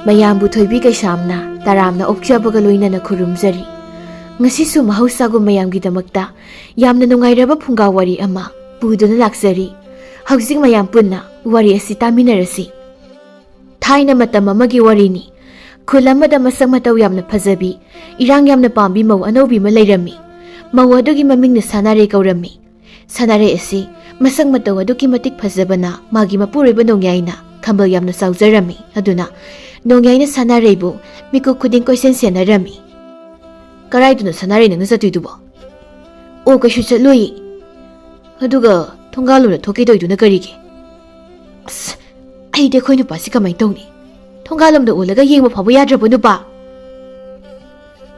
ꯃꯌꯥꯝꯕꯨ ꯊꯣꯏꯕꯤ ꯀꯩꯁꯥꯝꯅ ꯇꯔꯥꯝꯅ ꯑꯣꯛꯆꯕꯒ ꯂꯣꯏꯅꯅ ꯈꯨꯔꯨꯝꯖꯔꯤ꯫ ꯉꯁꯤꯁꯨ ꯃꯍꯧꯁꯥꯒꯨꯝ ꯃꯌꯥꯝꯒꯤꯗꯃꯛꯇ ꯌꯥꯝꯅ ꯅꯨꯡꯉꯥꯏꯔꯕ ꯐꯨꯡꯒꯥ ꯋꯥꯔꯤ ꯑꯃ ꯄꯨꯗꯨꯅ ꯂꯥꯛꯆꯔꯤ꯫ ꯍꯧꯖꯤꯛ ꯃꯌꯥꯝ ꯄꯨꯟꯅ ꯋꯥꯔꯤ ꯑꯁꯤ ꯇꯥꯃꯤꯟꯅꯔꯁꯤ꯫ ꯊꯥꯏꯅ ꯃꯇꯝ ꯑꯃꯒꯤ ꯋꯥꯔꯤꯅꯤ꯫ ꯈꯨꯜ ꯑꯃꯗ ꯃꯁꯛ ꯃꯇꯧ ꯌꯥꯝꯅ ꯐꯖꯕꯤ, ꯏꯔꯥꯡ ꯌꯥꯝꯅ ꯄꯥꯝꯕꯤ ꯃꯧ ꯑꯅꯧꯕꯤ ꯑꯃ ꯂꯩꯔꯝꯃꯤ꯫ ꯃꯧ ꯑꯗꯨꯒꯤ ꯃꯃꯤꯡꯅ ꯁꯅꯥꯔꯩ ꯀꯧꯔꯝꯃꯤ꯫ ꯁꯅꯥꯔꯩ ꯑꯁꯤ ꯃꯁꯛ ꯃꯇꯧ ꯑꯗꯨꯛꯀꯤ ꯃꯇꯤꯛ ꯐꯖꯕꯅ ꯃꯥꯒꯤ ꯃꯄꯨꯔꯣꯏꯕ ꯅꯣꯡꯌꯥꯏꯅ ꯈꯝꯕꯜ ꯌꯥꯝꯅ ꯆꯥꯎꯖꯔꯝꯃꯤ꯫ ꯑꯗꯨꯅ ꯅꯣꯡꯌꯥꯏꯅ ꯁꯅꯥꯔꯩꯕꯨ ꯃꯤꯀꯨꯞ ꯈꯨꯗꯤꯡ ꯀꯣꯏꯁꯦꯟ ꯁꯦꯟꯅꯔꯝꯃꯤ꯫ "ꯀꯔꯥꯏꯗꯅꯣ ꯁꯅꯥꯔꯩ ꯅꯪꯅ ꯆꯠꯇꯣꯏꯗꯨꯕꯣ?" "ꯑꯣ, ꯀꯩꯁꯨ ꯆꯠꯂꯣꯏꯌꯦ." "ꯑꯗꯨꯒ ꯊꯣꯡꯒꯥꯜꯂꯣꯝꯗ ꯊꯣꯛꯀꯦꯗꯣꯏꯗꯨꯅ ꯀꯔꯤꯒꯤ?" "ꯑꯁ, ꯑꯩꯗꯤ ꯑꯩꯈꯣꯏ ꯅꯨꯄꯥꯁꯤ ꯀꯃꯥꯏꯅ ꯇꯧꯅꯤ? ꯊꯣꯡꯒꯥꯜꯂꯣꯝꯗ ꯑꯣꯜꯂꯒ ꯌꯦꯡꯕ ꯐꯥꯎꯕ ꯌꯥꯗ꯭ꯔꯕꯣ ꯅꯨꯄꯥ?"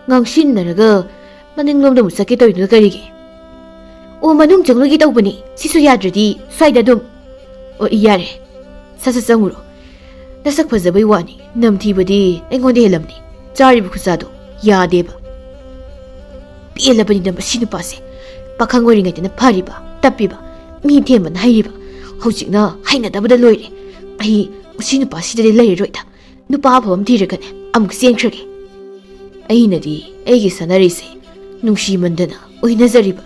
"ꯉꯥꯡꯁꯤꯟꯅꯔꯒ ꯃꯅꯤꯡꯂꯣꯝꯗ ꯑꯃꯨꯛ ꯆꯠꯀꯦ ꯇꯧꯔꯤꯗꯨꯅ ꯀꯔꯤꯒꯤ?" "ꯑꯣ, ꯃꯅꯨꯡ ꯆꯪꯂꯨꯒꯦ ꯇꯧꯕꯅꯤ, ꯁꯤꯁꯨ ꯌꯥꯗ꯭ꯔꯗꯤ ꯁ꯭ꯋꯥꯏꯗ ꯑꯗꯨꯝ..." "ꯑꯣ, ꯌꯥꯔꯦ, ꯁꯠ ꯁꯠ ꯆꯪꯉꯨꯔꯣ꯫ ꯅꯁꯛ ꯐꯖꯕꯩ ꯋꯥꯅꯤ, ꯅꯝꯊꯤꯕꯗꯤ ꯑꯩꯉꯣꯟꯗ ꯍꯦꯜꯂꯝꯅꯤ꯫ ꯆꯥꯔꯤꯕ ꯈꯨꯆꯥꯗꯣ ꯌꯥꯗꯦꯕ." "ꯄꯦꯜꯂꯕꯅꯤꯗ ꯃꯁꯤ ꯅꯨꯄꯥꯁꯦ꯫ ꯄꯥꯈꯪ ꯑꯣꯏꯔꯤꯉꯩꯗꯅ ꯐꯔꯤꯕ, ꯇꯞꯄꯤꯕ, ꯃꯤ ꯊꯦꯝꯕꯅ ꯍꯩꯔꯤꯕ, ꯍꯧꯖꯤꯛꯅ ꯍꯩꯅꯗꯕꯗ ꯂꯣꯏꯔꯦ꯫ ꯑꯩ ꯃꯁꯤ ꯅꯨꯄꯥꯁꯤꯗꯗꯤ ꯂꯩꯔꯔꯣꯏꯗ, ꯅꯨꯄꯥ ꯑꯐꯕ ꯑꯃ ꯊꯤꯔꯒꯅꯦ ꯑꯃꯨꯛ ꯆꯦꯟꯈ꯭ꯔꯒꯦ꯫ ꯑꯩꯅꯗꯤ ꯑꯩꯒꯤ ꯁꯅꯥꯔꯩꯁꯦ ꯅꯨꯡꯁꯤꯃꯟꯗꯅ ꯑꯣꯏꯅꯖꯔꯤꯕ,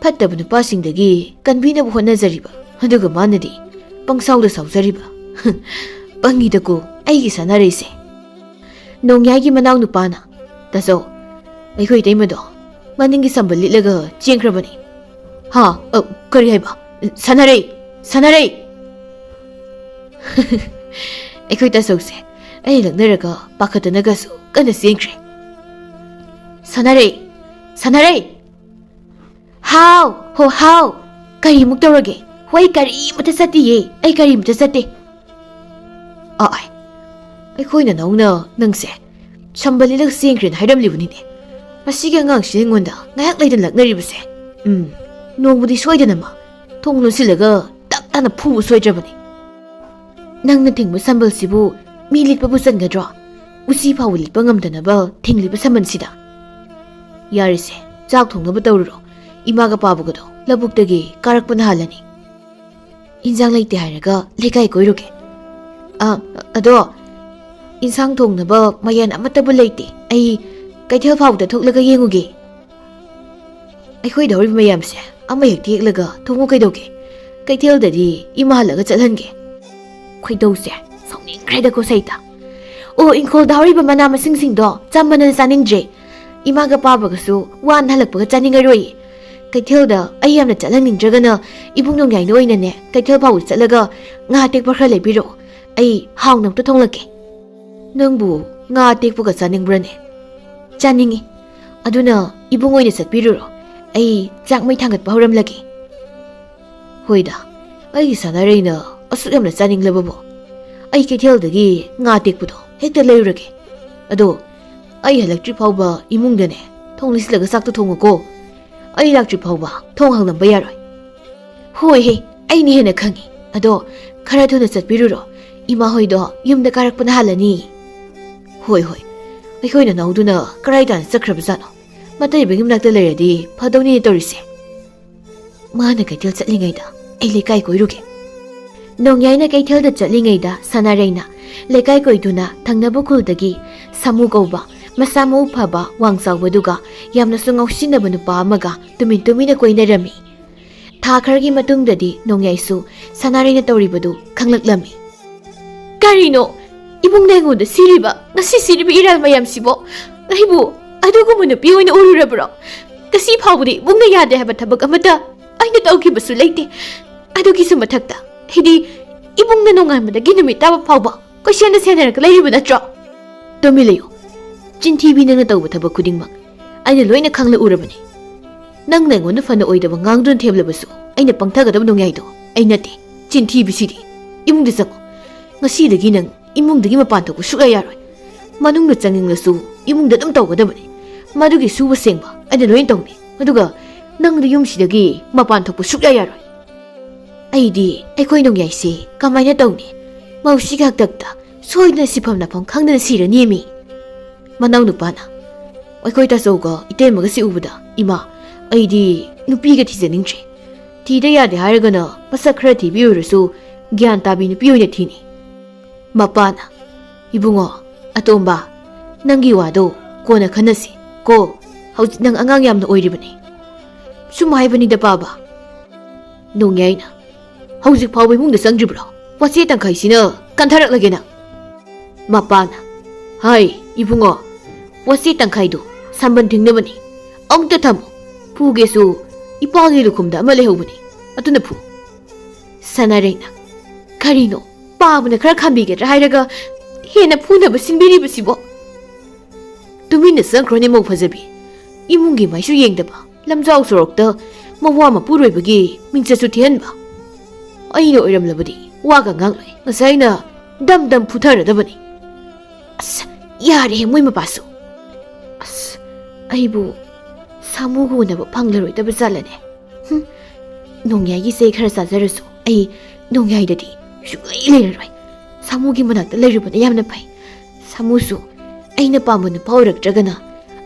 ꯐꯠꯇꯕ ꯅꯨꯄꯥꯁꯤꯡꯗꯒꯤ ꯀꯟꯕꯤꯅꯕ ꯍꯣꯠꯅꯖꯔꯤꯕ, ꯑꯗꯨꯒ ꯃꯥꯅꯗꯤ ꯄꯪꯁꯥꯎꯗ ꯁꯥꯎꯖꯔꯤꯕ꯫ ꯄꯪꯉꯤꯗꯀꯣ ꯑꯩꯒꯤ ꯁꯅꯥꯔꯩꯁꯦ." ꯅꯣꯡꯌꯥꯏꯒꯤ ꯃꯅꯥꯎ ꯅꯨꯄꯥꯅ, "ꯇꯥꯆꯧ, ꯑꯩꯈꯣꯏ ꯏꯇꯩꯃꯗꯣ ꯃꯅꯤꯡꯒꯤ ꯁꯝꯕꯜ ꯂꯤꯠꯂꯒ ꯆꯦꯟꯈ꯭ꯔꯕꯅꯤ." "ꯍꯥ? ꯀꯔꯤ ꯍꯥꯏꯕ? ꯁꯅꯥꯔꯩ, ꯁꯅꯥꯔꯩ!" ꯑꯩꯈꯣꯏ ꯇꯥꯆꯧꯁꯦ ꯑꯩ ꯂꯛꯅꯔꯒ ꯄꯥꯈꯠꯇꯅꯒꯁꯨ ꯀꯟꯅ ꯆꯦꯟꯈ꯭ꯔꯦ꯫ "ꯁꯅꯥꯔꯩ, ꯁꯅꯥꯔꯩ!" "ꯍꯥꯎ, ꯍꯣ ꯍꯥꯎ, ꯀꯔꯤꯃꯨꯛ ꯇꯧꯔꯒꯦ? ꯍꯣꯏ, ꯀꯔꯤꯃꯇ ꯆꯠꯇꯤꯌꯦ, ꯑꯩ ꯀꯔꯤꯃꯇ ꯆꯠꯇꯦ." "ꯑꯥꯏ, ꯑꯩꯈꯣꯏꯅ ꯅꯧꯅ ꯅꯪꯁꯦ ꯁꯝꯕꯜ ꯂꯤꯠꯂꯒ ꯆꯦꯟꯈ꯭ꯔꯦꯅ ꯍꯥꯏꯔꯝꯂꯤꯕꯅꯤꯅꯦ꯫ ꯃꯁꯤꯒꯤ ꯑꯉꯥꯡꯁꯤꯅ ꯑꯩꯉꯣꯟꯗ ꯉꯥꯏꯍꯥꯛ ꯂꯩꯗꯅ ꯂꯛꯅꯔꯤꯕꯁꯦ꯫ ꯅꯣꯡꯃꯗꯤ ꯁꯣꯏꯗꯅ ꯃꯥ ꯊꯣꯡ ꯂꯣꯟꯁꯤꯜꯂꯒ ꯇꯞ ꯇꯥꯅ ꯐꯨꯕ ꯁꯣꯏꯗ꯭ꯔꯕꯅꯤ꯫ ꯅꯪꯅ ꯊꯤꯡꯕ ꯁꯝꯕꯜꯁꯤꯕꯨ ꯃꯤ ꯂꯤꯠꯄꯕꯨ ꯆꯟꯒꯗ꯭ꯔꯣ? ꯎꯆꯤ ꯐꯥꯎꯕ ꯂꯤꯠꯄ ꯉꯝꯗꯅꯕ ꯊꯤꯡꯂꯤꯕ ꯁꯝꯕꯜꯁꯤꯗ." "ꯌꯥꯔꯤꯁꯦ, ꯆꯥꯛ ꯊꯣꯡꯅꯕ ꯇꯧꯔꯨꯔꯣ꯫ ꯏꯃꯥꯒ ꯄꯥꯕꯒꯗꯣ ꯂꯧꯕꯨꯛꯇꯒꯤ ꯀꯥꯔꯛꯄꯅ ꯍꯥꯜꯂꯅꯤ꯫ ꯏꯟꯖꯥꯡ ꯂꯩꯇꯦ ꯍꯥꯏꯔꯒ ꯂꯩꯀꯥꯏ ꯀꯣꯏꯔꯨꯒꯦ." "ꯑꯗꯣ ꯏꯟꯁꯥꯡ ꯊꯣꯡꯅꯕ ꯃꯌꯥꯟ ꯑꯃꯠꯇꯕꯨ ꯂꯩꯇꯦ, ꯑꯩ ꯀꯩꯊꯦꯜ ꯐꯥꯎꯕꯗ ꯊꯣꯛꯂꯒ ꯌꯦꯡꯉꯨꯒꯦ." "ꯑꯩꯈꯣꯏꯗ ꯍꯧꯔꯤꯕ ꯃꯌꯥꯝꯁꯦ ꯑꯃ ꯍꯦꯛꯇ ꯍꯦꯛꯂꯒ ꯊꯣꯡꯉꯨ ꯀꯩꯗꯧꯒꯦ? ꯀꯩꯊꯦꯜꯗꯗꯤ ꯏꯃꯥ ꯍꯜꯂꯒ ꯆꯠꯍꯟꯒꯦ." ꯈꯣꯏꯗꯧꯁꯦ ꯁꯥꯎꯅꯤꯡꯈ꯭ꯔꯦꯗꯀꯣ ꯁꯩꯇ꯫ "ꯑꯣ, ꯏꯪꯈꯣꯜꯗ ꯍꯧꯔꯤꯕ ꯃꯅꯥ ꯃꯁꯤꯡꯁꯤꯡꯗꯣ ꯆꯝꯕꯅ ꯆꯥꯅꯤꯡꯗ꯭ꯔꯦ꯫ ꯏꯃꯥꯒ ꯄꯥꯕꯒꯁꯨ ꯋꯥꯅ ꯍꯜꯂꯛꯄꯒ ꯆꯥꯅꯤꯡꯉꯔꯣꯏ꯫ ꯀꯩꯊꯦꯜꯗ ꯑꯩ ꯌꯥꯝꯅ ꯆꯠꯍꯟꯅꯤꯡꯗ꯭ꯔꯒꯅ ꯏꯕꯨꯡ ꯅꯣꯡꯌꯥꯏꯅ ꯑꯣꯏꯅꯅꯦ ꯀꯩꯊꯦꯜ ꯐꯥꯎꯕ ꯆꯠꯂꯒ ꯉꯥ ꯑꯇꯦꯛꯄ ꯈꯔ ꯂꯩꯕꯤꯔꯛꯑꯣ, ꯑꯩ ꯍꯥꯎꯅ ꯑꯝꯇ ꯊꯣꯡꯂꯛꯀꯦ." "ꯅꯪꯕꯨ ꯉꯥ ꯑꯇꯦꯛꯄꯒ ꯆꯥꯅꯤꯡꯕ꯭ꯔꯅꯦ?" "ꯆꯥꯅꯤꯡꯉꯤ꯫ ꯑꯗꯨꯅ ꯏꯕꯨꯡ ꯑꯣꯏꯅ ꯆꯠꯄꯤꯔꯨꯔꯣ, ꯑꯩ ꯆꯥꯛ ꯃꯩ ꯊꯥꯡꯒꯠꯄ ꯍꯧꯔꯝꯂꯒꯦ." "ꯍꯣꯏꯗ, ꯑꯩꯒꯤ ꯁꯅꯥꯔꯩꯅ ꯑꯁꯨꯛ ꯌꯥꯝꯅ ꯆꯥꯅꯤꯡꯂꯕꯕꯨ ꯑꯩ ꯀꯩꯊꯦꯜꯗꯒꯤ ꯉꯥ ꯑꯇꯦꯛꯄꯗꯣ ꯍꯦꯛꯇ ꯂꯩꯔꯨꯔꯒꯦ꯫ ꯑꯗꯣ ꯑꯩ ꯍꯜꯂꯛꯇ꯭ꯔꯤ ꯐꯥꯎꯕ ꯏꯃꯨꯡꯗꯅꯦ ꯊꯣꯡ ꯂꯣꯟꯁꯤꯜꯂꯒ ꯆꯥꯛꯇꯣ ꯊꯣꯡꯉꯨꯀꯣ, ꯑꯩ ꯂꯥꯛꯇ꯭ꯔꯤ ꯐꯥꯎꯕ ꯊꯣꯡ ꯍꯥꯡꯂꯝꯕ ꯌꯥꯔꯣꯏ." "ꯍꯣꯏꯍꯦ, ꯑꯩꯅ ꯍꯦꯟꯅ ꯈꯪꯉꯤ꯫ ꯑꯗꯣ ꯈꯔ ꯊꯨꯅ ꯆꯠꯄꯤꯔꯨꯔꯣ, ꯏꯃꯥ ꯍꯣꯏꯗꯣ ꯌꯨꯝꯗ ꯀꯥꯔꯛꯄꯅ ꯍꯥꯜꯂꯅꯤ." "ꯍꯣꯏ ꯍꯣꯏ, ꯑꯩꯈꯣꯏ ꯅꯅꯥꯎꯗꯨꯅ ꯀꯔꯥꯏ ꯇꯥꯅ ꯆꯠꯈ꯭ꯔꯕꯖꯥꯠꯅꯣ? ꯃꯇꯩꯕꯒꯤ ꯃꯅꯥꯛꯇ ꯂꯩꯔꯗꯤ ꯐꯗꯧꯅꯤꯅꯦ ꯇꯧꯔꯤꯁꯦ꯫ ꯃꯥꯅ ꯀꯩꯊꯦꯜ ꯆꯠꯂꯤꯉꯩꯗ ꯑꯩ ꯂꯩꯀꯥꯏ ꯀꯣꯏꯔꯨꯒꯦ." ꯅꯣꯡꯌꯥꯏꯅ ꯀꯩꯊꯦꯜꯗ ꯆꯠꯂꯤꯉꯩꯗ ꯁꯅꯥꯔꯩꯅ ꯂꯩꯀꯥꯏ ꯀꯣꯏꯗꯨꯅ ꯊꯪꯅꯕ ꯈꯨꯜꯗꯒꯤ ꯁꯥꯃꯨ ꯀꯧꯕ ꯃꯁꯥ ꯃꯎ ꯐꯕ ꯋꯥꯡ ꯆꯥꯎꯕꯗꯨꯒ ꯌꯥꯝꯅꯁꯨ ꯉꯥꯎꯁꯤꯟꯅꯕ ꯅꯨꯄꯥ ꯑꯃꯒ ꯇꯨꯃꯤꯟ ꯇꯨꯃꯤꯟꯅ ꯀꯣꯏꯅꯔꯝꯃꯤ꯫ ꯊꯥ ꯈꯔꯒꯤ ꯃꯇꯨꯡꯗꯗꯤ ꯅꯣꯡꯌꯥꯏꯁꯨ ꯁꯅꯥꯔꯩꯅ ꯇꯧꯔꯤꯕꯗꯨ ꯈꯪꯂꯛꯂꯝꯃꯤ꯫ "ꯀꯔꯤꯅꯣ ꯏꯕꯨꯡꯅ ꯑꯩꯉꯣꯟꯗ ꯁꯤꯔꯤꯕ, ꯉꯁꯤ ꯁꯤꯔꯤꯕ ꯏꯔꯥꯜ ꯃꯌꯥꯝꯁꯤꯕꯣ? ꯑꯩꯕꯨ ꯑꯗꯨꯒꯨꯝꯕ ꯅꯨꯄꯤ ꯑꯣꯏꯅ ꯎꯔꯨꯔꯕ꯭ꯔꯣ? ꯉꯁꯤ ꯐꯥꯎꯕꯗꯤ ꯏꯕꯨꯡꯅ ꯌꯥꯗꯦ ꯍꯥꯏꯕ ꯊꯕꯛ ꯑꯃꯠꯇ ꯑꯩꯅ ꯇꯧꯈꯤꯕꯁꯨ ꯂꯩꯇꯦ꯫ ꯑꯗꯨꯒꯤꯁꯨ ꯃꯊꯛꯇ ꯑꯩꯗꯤ ꯏꯕꯨꯡꯅ ꯅꯣꯡꯉꯥꯟꯕꯗꯒꯤ ꯅꯨꯃꯤꯠ ꯇꯥꯕ ꯐꯥꯎꯕ ꯀꯣꯏꯁꯦꯟꯗ ꯁꯦꯟꯅꯔꯒ ꯂꯩꯔꯤꯕ ꯅꯠꯇ꯭ꯔꯣ?" "ꯇꯨꯃꯤꯟ ꯂꯩꯌꯨ, ꯆꯤꯟꯊꯤꯕꯤ ꯅꯪꯅ ꯇꯧꯕ ꯊꯕꯛ ꯈꯨꯗꯤꯡꯃꯛ ꯑꯩꯅ ꯂꯣꯏꯅ ꯈꯪꯂ ꯎꯔꯕꯅꯤ꯫ ꯅꯪꯅ ꯑꯩꯉꯣꯟꯗ ꯐꯅ ꯑꯣꯏꯗꯕ ꯉꯥꯡꯗꯨꯅ ꯊꯦꯝꯂꯕꯁꯨ ꯑꯩꯅ ꯄꯪꯊꯒꯗꯕ ꯅꯣꯡꯌꯥꯏꯗꯣ ꯑꯩ ꯅꯠꯇꯦ꯫ ꯆꯤꯟꯊꯤꯕꯤꯁꯤꯗꯤ! ꯏꯃꯨꯡꯗ ꯆꯪꯉꯨ, ꯉꯁꯤꯗꯒꯤ ꯅꯪ ꯏꯃꯨꯡꯗꯒꯤ ꯃꯄꯥꯟ ꯊꯣꯛꯄ ꯁꯨꯛꯌꯥ ꯌꯥꯔꯣꯏ꯫ ꯃꯅꯨꯡꯗ ꯆꯪꯅꯤꯡꯂꯁꯨ ꯏꯃꯨꯡꯗ ꯑꯗꯨꯝ ꯇꯧꯒꯗꯕꯅꯤ꯫ ꯃꯗꯨꯒꯤ ꯁꯨꯕ ꯁꯦꯡꯕ ꯑꯩꯅ ꯂꯣꯏꯅ ꯇꯧꯅꯤ, ꯑꯗꯨꯒ ꯅꯪꯗꯤ ꯌꯨꯝꯁꯤꯗꯒꯤ ꯃꯄꯥꯟ ꯊꯣꯛꯄ ꯁꯨꯛꯌꯥ ꯌꯥꯔꯣꯏ꯫ ꯑꯩꯗꯤ ꯑꯩꯈꯣꯏ ꯅꯣꯡꯌꯥꯏꯁꯦ ꯀꯃꯥꯏꯅ ꯇꯧꯅꯤ? ꯃꯧꯁꯤꯒꯤ ꯍꯥꯛꯇꯛꯇ ꯁꯣꯏꯗꯅ ꯁꯤꯐꯝ ꯅꯥꯐꯝ ꯈꯪꯗꯅ ꯁꯤꯔꯅꯤꯃꯤ." ꯃꯅꯥꯎ ꯅꯨꯄꯥꯅ, "ꯑꯩꯈꯣꯏ ꯇꯥꯆꯧꯒ ꯏꯇꯩꯃꯒꯁꯤ ꯎꯕꯗ ꯏꯃꯥ, ꯑꯩꯗꯤ ꯅꯨꯄꯤꯒ ꯊꯤꯖꯅꯤꯡꯗ꯭ꯔꯦ꯫ ꯊꯤꯗ ꯌꯥꯗꯦ ꯍꯥꯏꯔꯒꯅ ꯃꯁꯛ ꯈꯔ ꯊꯤꯕꯤ ꯑꯣꯏꯔꯁꯨ ꯒ꯭ꯌꯥꯟ ꯇꯥꯕꯤ ꯅꯨꯄꯤ ꯑꯣꯏꯅ ꯊꯤꯅꯤ." ꯃꯄꯥꯅ, Ibungo, atomba, nangi wado, kona khanasi, ko, hauji nang angang yamna oiribani. Sumaibani da baba. Nongyaina, hauji pawai mungda sangribro, wasi tangkai sina, kantarak lagi na. Mapana, hai, ibungo, wasi tangkai do, samban tingnabani, amta tamo, pugesu, ipagi lukumda amalehubani, atuna pu. Sanarena, karino, babuna kara khambigadra hairaga, hena phunaba sinbiribasibo. Tumina sangkrone mo fajabi, imungi maisu yengdaba, lamjau sorokta, mawa mapuroibagi, mingchasu thianba. Aina oiramlabadi, waga ngangloi, ngasaina dam dam putharadabani. As, yare moi mapasu. As, aibu samugu naba phanglaroi zalane. Nongyai se khara sajarasu, ai nongyai dadi shuklai leraroi. Samugi manakta lerubana yamna pai. Samusu aina pamuna pauraktragana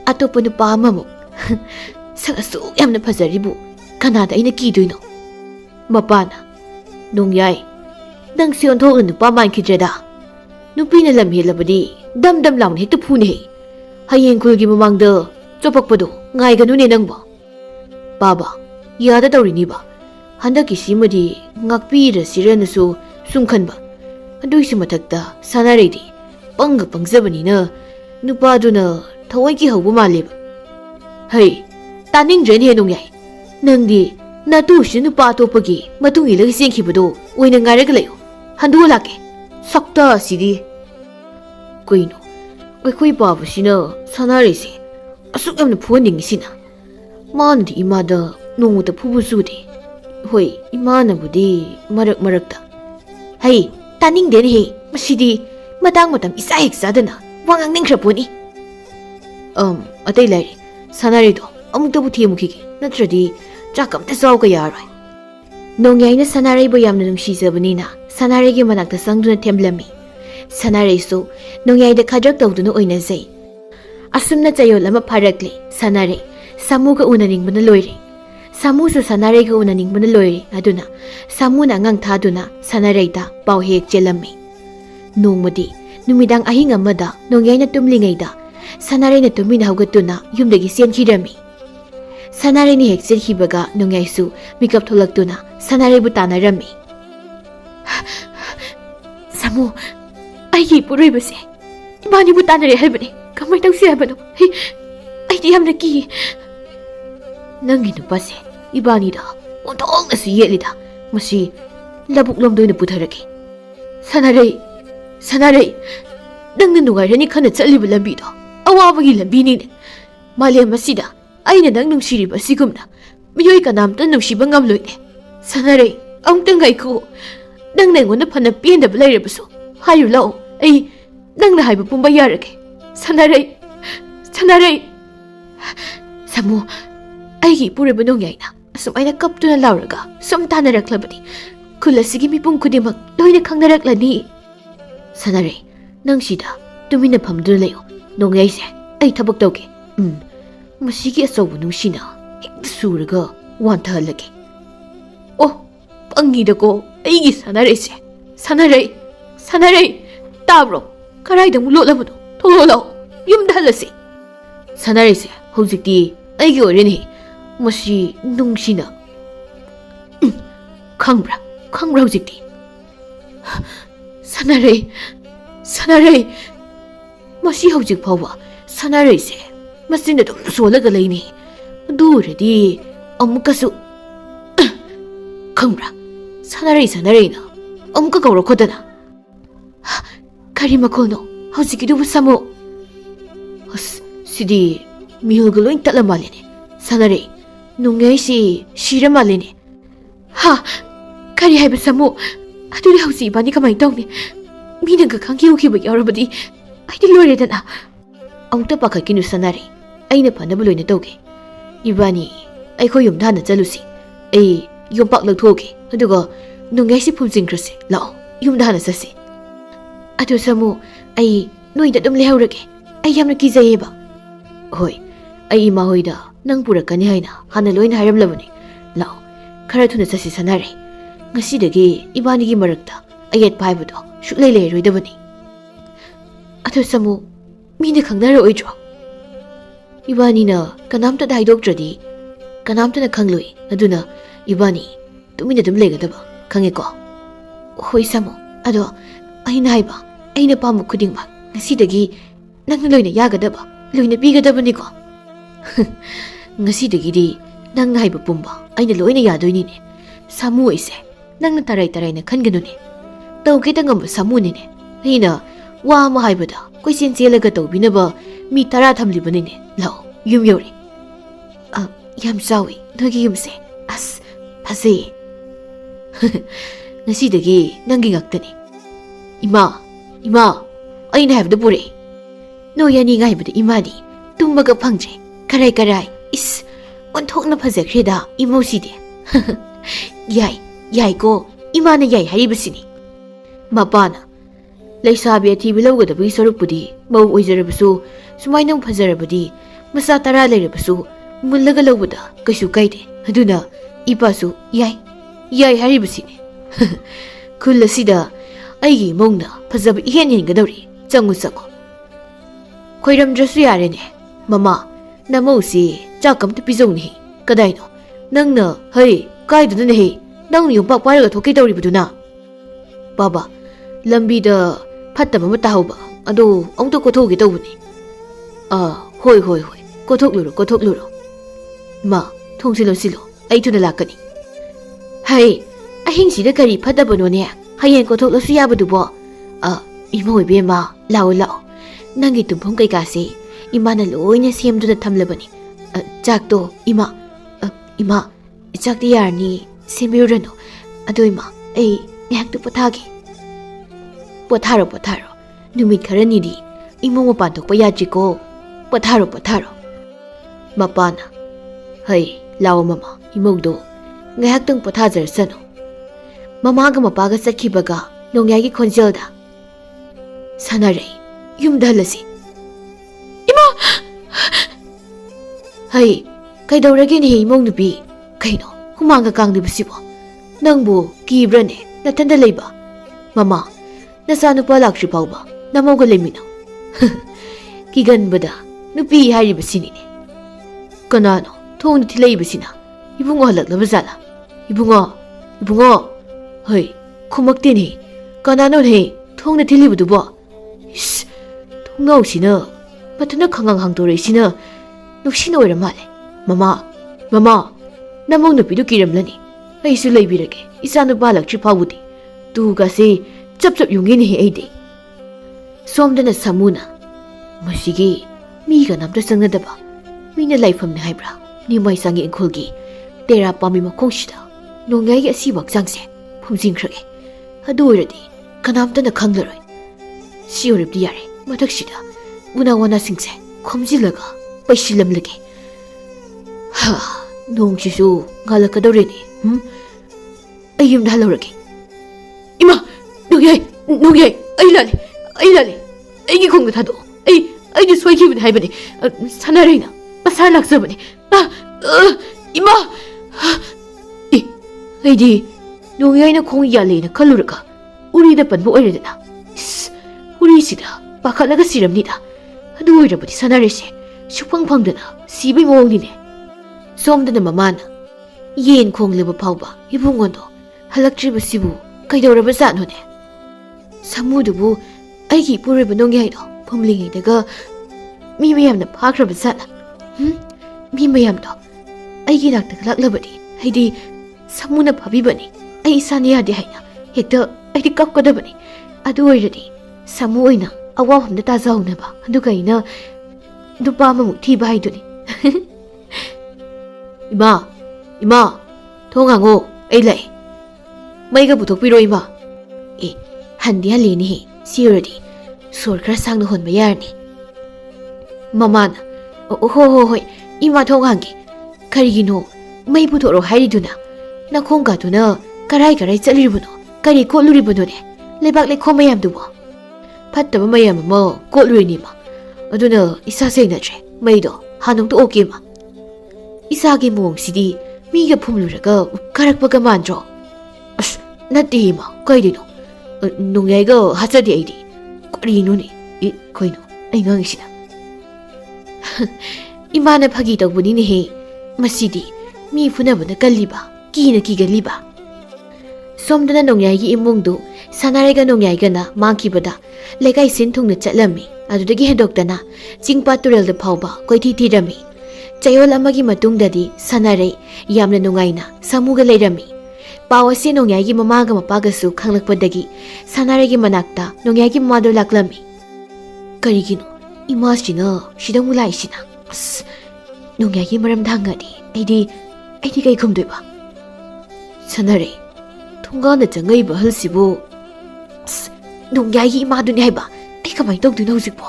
atopa nupa amamuk sagasu yamna phajaribu kanada aina kidoino. Mapana nongyai nang sionthog nupa mankhidreda nupina lam helabadi dam dam lawn hekta phune hayeng kulgi mamangda chopakpado ngaiganune nangba. Baba yada tawrini ba handaki simadi ngakpi rasiranasu sumkhanba aduisi mathakta sanaredi panga pangjabanina nupaduna thawai hauba maleba. Hai taningdren he nongyai nangdi natu shi nupa topagi matung ilaga sengkhibado oina ngairaga layo handu lake sakta sidi koino oikhoi babasina sanarese asuk yamna phuaning sina mandi imada nongmuta phubu sude. Hoi imana budi marak marakta. Hai taning den he masidi matang matam isa hek sadana wangang ningkrapuni. Atai lai sanarido amukta bu thimukhige natradi chakam ta saw ka yaroi. Nongyai na sanari bo yamna nungsijabanina sanari gi manakta sangduna themlami. Sanari su nongyai da khadrak tawduna oina jai. Asumna chayol ama pharakli sanari samuga unaning bana loire. Samusu sanarega unaning bana loire aduna samuna ngang thaduna sanareida pau hek chelammi. Nongmadi numidang ahing amada nongyai na tumlingaida sanare na tumina haugatuna yumdagi senkhirami. Sanare ni hek senhibaga nongyai su mikap tholaktuna sanare bu tanarami. Samu aigi puroibase ibani bu tanare halbani kamai tawsi habano aidi yamna ki nangi nupase ibanida ontong na siyelida masi labuk lomdoy na putharaki. Sanare nangna nungairani khana chaliba lambido awabagi lambini malem masida aina nang nungsiriba sigumna miyoi kanamta nungsiba ngamloine. Sanare amtang gaiko nangna ngona phana penda balairabasu hayu lao ai nangna haiba pumba yarake. Sanare Samu aigi puriba nongyaina asumaina kaptuna lauraga sum tanaraklabadi kulasigi mipung kudimak loina khangnaraklani. Sanare nangsida tumina phamduna layo nongyaise ai thabak tawge masigi asobu nungsina hekta suraga wanthalage. Oh pangida ko aigi sanare tabro karaida mu lolabano tholo yumda halasi. Sanare se hojikti aigi oreni masi nungsina khangbra hojikti. Sanare masi hojik phawa sanare se masina dum solaga laini duredi amukasu khangbra sanare na amuka kawrakhodana kari makolno hojiki du samu as sidi mihulga loin tatla malene. Sanare nongyai si shira malene. Ha kari haiba samu aduri hausi ibani kamai tawni minaga khangki ukiba yarabadi aidi loiredana. Amukta pakhakinu sanare aina phanaba loina tawge ibani aiko yumdana chalusi ai yompak lakthoge aduga nongyai si phumjingkrase lao yumdana sasi. Adu samu ai noida dum lehaurage ai yamna kijayeba. Hoi ai ima hoida nang purakani haina hana loina hairamlabani lao khara thuna sasi sanare ngasidagi ibanigi marakta ayet paibado shuklei leroidabani. ꯑꯗꯨ ꯁꯥꯃꯨ ꯃꯤꯅ ꯈꯪꯅꯔꯛꯑꯣꯏꯗ꯭ꯔꯣ? 이반이나 그남자 다이독저디 그남자는 강로이 아두나 이반이 뚜미나 좀 레가다봐 강해거 호이 사모 아도 아이나 하이바 아이나 파무 쿠딩마 ngasiꯗꯒꯤ ꯅꯪꯅ ꯂꯣꯏꯅ ꯌꯥꯒꯗꯕ ꯂꯣꯏꯅ ꯄꯤꯒꯗꯕꯅꯤꯀꯣ ngasiꯗꯒꯤꯗꯤ ꯅꯪꯅ ꯍꯥꯏꯕ ꯄꯨꯝꯕ ꯑꯩꯅ ꯂꯣꯏꯅ ꯌꯥꯗꯣꯏꯅꯤꯅꯦ 사무 ꯑꯩꯁꯦ ꯅꯪꯅ ꯇꯔꯥꯏꯅ ꯈꯟꯒꯅꯨꯅꯦ ꯇꯧꯒꯦꯇ ꯉꯝꯕ 사무ꯅꯤꯅꯦ ꯑꯩꯅ ꯋꯥ ꯑꯃ ꯍꯥꯏꯕꯗ ꯀꯣꯏꯆꯦꯟ ꯆꯦꯜꯂꯒ ꯇꯧꯕꯤꯅꯕ ꯃꯤ 10 ꯊꯝꯂꯤꯕꯅꯤꯅꯦ ꯂꯥꯛꯑꯣ ꯌꯨꯝ ꯌꯧꯔꯦ ꯌꯥꯝ ꯆꯥꯎꯏ ꯅꯣꯏꯒꯤ ꯌꯨꯝꯁꯦ ꯑꯁ ꯐꯖꯩꯌꯦ ngasiꯗꯒꯤ ꯅꯪꯒꯤ ꯉꯥꯛꯇꯅꯤ 이마 ꯑꯩꯅ ꯍꯥꯏꯕꯗ ꯄꯨꯔꯛꯏ ꯅꯣꯏ ꯑꯅꯤ ꯉꯥꯏꯕꯗ 이마ꯗꯤ ꯇꯨꯝꯕꯒ ꯐꯪꯗ꯭ꯔꯦ ꯀꯔꯥꯏ 이스 ꯑꯣꯟꯊꯣꯛꯅ ꯐꯖꯈ꯭ꯔꯦꯗ 이모ꯁꯤꯗꯤ ꯌꯥꯏꯀꯣ 이마ꯅ ꯌꯥꯏ ꯍꯥꯏꯔꯤꯕꯁꯤꯅꯤ ꯃꯄꯥꯅ ꯂꯩꯁꯥꯕꯤ ꯑꯊꯤꯕꯤ ꯂꯧꯒꯗꯕꯒꯤ ꯁꯔꯨꯛꯄꯨꯗꯤ ꯃꯧ ꯑꯣꯏꯖꯔꯕꯁꯨ ꯁꯨꯃꯥꯏꯅ ꯐꯖꯔꯕꯗꯤ ꯃꯆꯥ 10 ꯂꯩꯔꯕꯁꯨ ꯃꯨꯜꯂꯒ ꯂꯧꯕꯗ ꯀꯩꯁꯨ ꯀꯥꯏꯗꯦ ꯑꯗꯨꯅ 이빠ꯁꯨ ꯌꯥꯏ ꯍꯥꯏꯔꯤꯕꯁꯤꯅꯤ ꯈꯨꯜ ꯑꯁꯤꯗ ꯑꯩꯒꯤ ꯏꯃꯧꯅ ꯐꯖꯕ 이ሄꯟ ꯍꯦꯟꯒꯗꯧꯔꯤ ꯆꯪꯉꯨ ꯈꯣꯏꯔꯝꯗ꯭ꯔꯁꯨ ꯌꯥꯔꯦꯅꯦ ꯃꯃꯥ ꯅꯃꯧꯁꯤ ꯆꯥꯛ ꯑꯝꯇ ꯄꯤꯖꯧꯅꯦ ꯀꯗꯥꯏꯅꯣ ꯅꯪꯅ ꯍꯩ ꯀꯥꯏꯗꯅꯅꯦ ꯅꯪꯅ ꯌꯨꯝꯄꯥꯛ ꯄꯥꯏꯔꯒ ꯊꯣꯛꯀꯦ ꯇꯧꯔꯤꯕꯗꯨꯅ ꯕꯥꯕꯥ ꯂꯝꯕꯤꯗ ꯐꯠꯇꯕ ꯑꯃ ꯇꯥꯍꯧꯕ ꯑꯗꯣ ꯑꯃꯨꯛꯇ ꯀꯣꯊꯣꯛꯒꯦ ꯇꯧꯕꯅꯤ ꯍꯣꯏ ꯀꯣꯊꯣꯛꯂꯨꯔꯣ ꯃꯥ ꯊꯣꯡꯁꯤ ꯂꯣꯟꯁꯤꯜꯂꯣ ꯑꯩ ꯊꯨꯅ ꯂꯥꯛꯀꯅꯤ ꯍꯩ ꯑꯍꯤꯡꯁꯤꯗ ꯀꯔꯤ ꯐꯠꯇꯕꯅꯣꯅꯦ ꯍꯌꯦꯡ ꯀꯣꯊꯣꯛꯂꯁꯨ ꯌꯥꯕꯗꯨꯕꯣ 이모 이베마 라오 ꯅꯪꯒꯤ ꯇꯨꯝꯐꯝ ꯀꯩꯀꯥꯁꯦ 이마ꯅ ꯂꯣꯏꯅ ꯁꯦꯝꯗꯨꯅ ꯊꯝꯂꯕꯅꯤ ꯆꯥꯛꯇꯣ 이마 ꯆꯥꯛꯇꯤ ꯌꯥꯔꯅꯤ ꯁꯦꯝꯕꯤꯔꯨꯔꯅꯨ ꯑꯗꯣ 이마 ꯑꯩ ꯉꯥꯏꯍꯥꯛꯇ ꯄꯣꯊꯥꯔꯣ ꯅꯨꯃꯤꯠ ꯈꯔꯅꯤꯗꯤ 이모 ꯃꯄꯥꯟ ꯊꯣꯛꯄ ꯌꯥꯗ꯭ꯔꯤꯀꯣ ꯄꯣꯊꯥꯔꯣ ꯃꯄꯥꯅ ꯍꯩ ꯂꯥꯎ ꯃꯃꯥ 이모도 ꯉꯥꯏꯍꯥꯛꯇꯪ ꯄꯣꯊꯥꯖꯔꯁꯅꯨ ꯃꯃꯥꯒ ꯃꯄꯥꯒ ꯆꯠꯈꯤꯕꯒ ꯅꯣꯡꯌꯥꯏꯒꯤ ꯈꯣꯟꯖꯦꯜꯗ 사나레이 ꯌꯨꯝꯗ ꯍꯜꯂꯁꯤ 이모 ꯍꯩ ꯀꯩꯗꯧꯔꯒꯦꯅꯦ 이모 ꯅꯨꯄꯤ ꯀꯩꯅꯣ ꯍꯨꯃꯥꯡꯒ ꯀꯥꯡꯂꯤꯕꯁꯤꯕꯣ ꯅꯪꯕꯨ ꯀꯤꯕ꯭ꯔꯅꯦ ꯅꯊꯟꯗ ꯂꯩꯕ ꯃꯃꯥ ꯅꯆꯥꯅꯨꯄꯥ ꯂꯥꯛꯇ꯭ꯔꯤ ꯐꯥꯎꯕ ꯅꯃꯧꯒ ꯂꯩꯃꯤꯟꯅꯧ ꯀꯤꯒꯟꯕꯗ ꯅꯨꯄꯤ ꯍꯥꯏꯔꯤꯕꯁꯤꯅꯤꯅꯦ ꯀꯅꯥꯅꯣ ꯊꯣꯡꯗ ꯊꯤꯜꯂꯛꯏꯕꯁꯤꯅ 이bungo ꯍꯜꯂꯛꯂꯕ ꯖꯥꯠꯂ 이bungo ꯍꯩ ꯈꯨꯃꯛꯇꯦꯅꯦ ꯀꯅꯥꯅꯣꯅꯦ ꯊꯣꯡꯗ ꯊꯤꯜꯂꯤꯕꯗꯨꯕꯣ 이스 통나오시나 마트나 강강 항도레시나 녹시나 오이라 말해 마마 나목 누피도 기름라니 아이수 레이비르게 이사누 발락지 파부디 두가세 짭짭 용이니 에이데 솜드나 사무나 마시기 미가 남자 상나다바 미나 라이프함네 하이브라 니마이상이 인콜기 때라 빠미마 콩시다 농야이게 시박장세 품징크게 하도 오이라디 가남드나 강러로이 시오립디 야래 마닥시다 우나와나싱세 콤질러가 빠실람르게 농시수 갈라카도레니 아이임다 할러르게 이마 농야이 아이라리 아이기 공부타도 아이지 소이기분 하이버니 사나레이나 마살락서버니 이마 아이디 농야이나 공이야레이나 칼루르가 우리다 빤보 오이르드나 우리시다 바카나가 시럽니다. 아두 오이라버디 사나레시 슈팡팡드나 시비 모옹니네 솜드나 마마나 옌 콩르바 파우바 이붕원도 할락트리버시부 가이도라바 사노네 사무두부 아이기 뿌르바 농야이도 폼링이다가 미메얌나 파크라바 사나 미메얌도 아이기 낙다가 락라버디 하이디 사무나 파비바니 아이 사니야디 하이나 헥터 아이디 깝거다바니 아두 오이라디 사무 오이나 아와함다 따자오나바 아두가 이나 누빠 아마무 티바 하이도니 이마 통항오 에이라이 마이가 부탁비로 이마 한디 할리니 시오르디 소르크라 상노 혼바 야르니 마마나 호호호이 이마 통항기 카리기노 마이 부토로 하이리두나 나콩가두나 가라이 짤리르부노 가리 콜루리부노네 레박 레코 마얌두보 ꯐꯠꯇꯕ ꯃꯌꯥꯝ ꯑꯃ ꯀꯣꯠꯂꯨꯔꯤꯅꯤꯃ ꯑꯗꯨꯅ ꯏꯁꯥ ꯁꯦꯡꯅꯗ꯭ꯔꯦ ꯃꯩꯗꯣ ꯍꯥꯟꯅꯣꯛꯇ ꯑꯣꯛꯀꯦꯃ ꯏꯁꯥꯒꯤ ꯃꯑꯣꯡꯁꯤꯗꯤ ꯃꯤꯒ ꯐꯨꯝꯂꯨꯔꯒ ꯀꯥꯔꯛꯄꯒ ꯃꯥꯟꯗ꯭ꯔꯣ ꯑꯁ ꯅꯠꯇꯦ ꯏꯃꯥ ꯀꯩꯗꯩꯅꯣ ꯅꯣꯡꯌꯥꯏꯒ ꯍꯥꯠꯆꯗꯦ ꯑꯩꯗꯤ ꯀꯔꯤꯅꯣꯅꯦ ꯀꯣꯏꯅꯣ ꯑꯩ ꯉꯥꯡꯉꯤꯁꯤꯅ ꯏꯃꯥꯅ ꯐꯥꯒꯤ ꯇꯧꯕꯅꯤꯅꯦꯍꯦ ꯃꯁꯤꯗꯤ ꯃꯤ ꯐꯨꯅꯕꯅ ꯀꯜꯂꯤꯕ ꯀꯤꯅ ꯀꯤꯒꯜꯂꯤꯕ ꯁꯣꯝꯗꯅ ꯅꯣꯡꯌꯥꯏꯒꯤ ꯏꯃꯨꯡꯗꯨ ꯁꯅꯥꯔꯩꯒ ꯅꯣꯡꯌꯥꯏꯒꯅ ꯃꯥꯡꯈꯤꯕꯗ ꯂꯩꯀꯥꯏ ꯁꯤꯟ ꯊꯨꯡꯅ ꯆꯠꯂꯝꯃꯤ ꯑꯗꯨꯗꯒꯤ ꯍꯦꯟꯗꯣꯛꯇꯅ ꯆꯤꯡꯄꯥꯠ ꯇꯨꯔꯦꯜꯗ ꯐꯥꯎꯕ ꯀꯣꯏꯊꯤ ꯊꯤꯔꯝꯃꯤ ꯆꯌꯣꯜ ꯑꯃꯒꯤ ꯃꯇꯨꯡꯗꯗꯤ ꯁꯅꯥꯔꯩ ꯌꯥꯝꯅ ꯅꯨꯡꯉꯥꯏꯅ ꯁꯥꯃꯨꯒ ꯂꯩꯔꯝꯃꯤ ꯄꯥꯎ ꯑꯁꯤ ꯅꯣꯡꯌꯥꯏꯒꯤ ꯃꯃꯥꯒ ꯃꯄꯥꯒꯁꯨ ꯈꯪꯂꯛꯄꯗꯒꯤ ꯁꯅꯥꯔꯩꯒꯤ ꯃꯅꯥꯛꯇ ꯅꯣꯡꯌꯥꯏꯒꯤ ꯃꯃꯥꯗꯣ ꯂꯥꯛꯂꯝꯃꯤ ꯀꯔꯤꯒꯤꯅꯣ ꯏꯃꯥꯁꯤꯅ ꯁꯤꯗ ꯑꯃꯨꯛ ꯂꯥꯛꯏꯁꯤꯅ ꯑꯁ ꯅꯣꯡꯌꯥꯏꯒꯤ ꯃꯔꯝꯗ ꯍꯪꯉꯗꯤ ꯑꯩꯗꯤ ꯀꯩ ꯈꯨꯝꯗꯣꯏꯕ ꯁꯅꯥꯔꯩ ꯊꯣꯡꯒꯥꯟꯗ ꯆꯪꯉꯛꯏꯕ ꯑꯍꯜꯁꯤꯕꯨ ꯑꯁ ꯅꯣꯡꯌꯥꯏꯒꯤ ꯏꯃꯥꯗꯨꯅꯤ ꯍꯥꯏꯕ ꯑꯩ ꯀꯃꯥꯏꯅ ꯇꯧꯗꯣꯏꯅꯣ ꯍꯧꯖꯤꯛꯄꯣ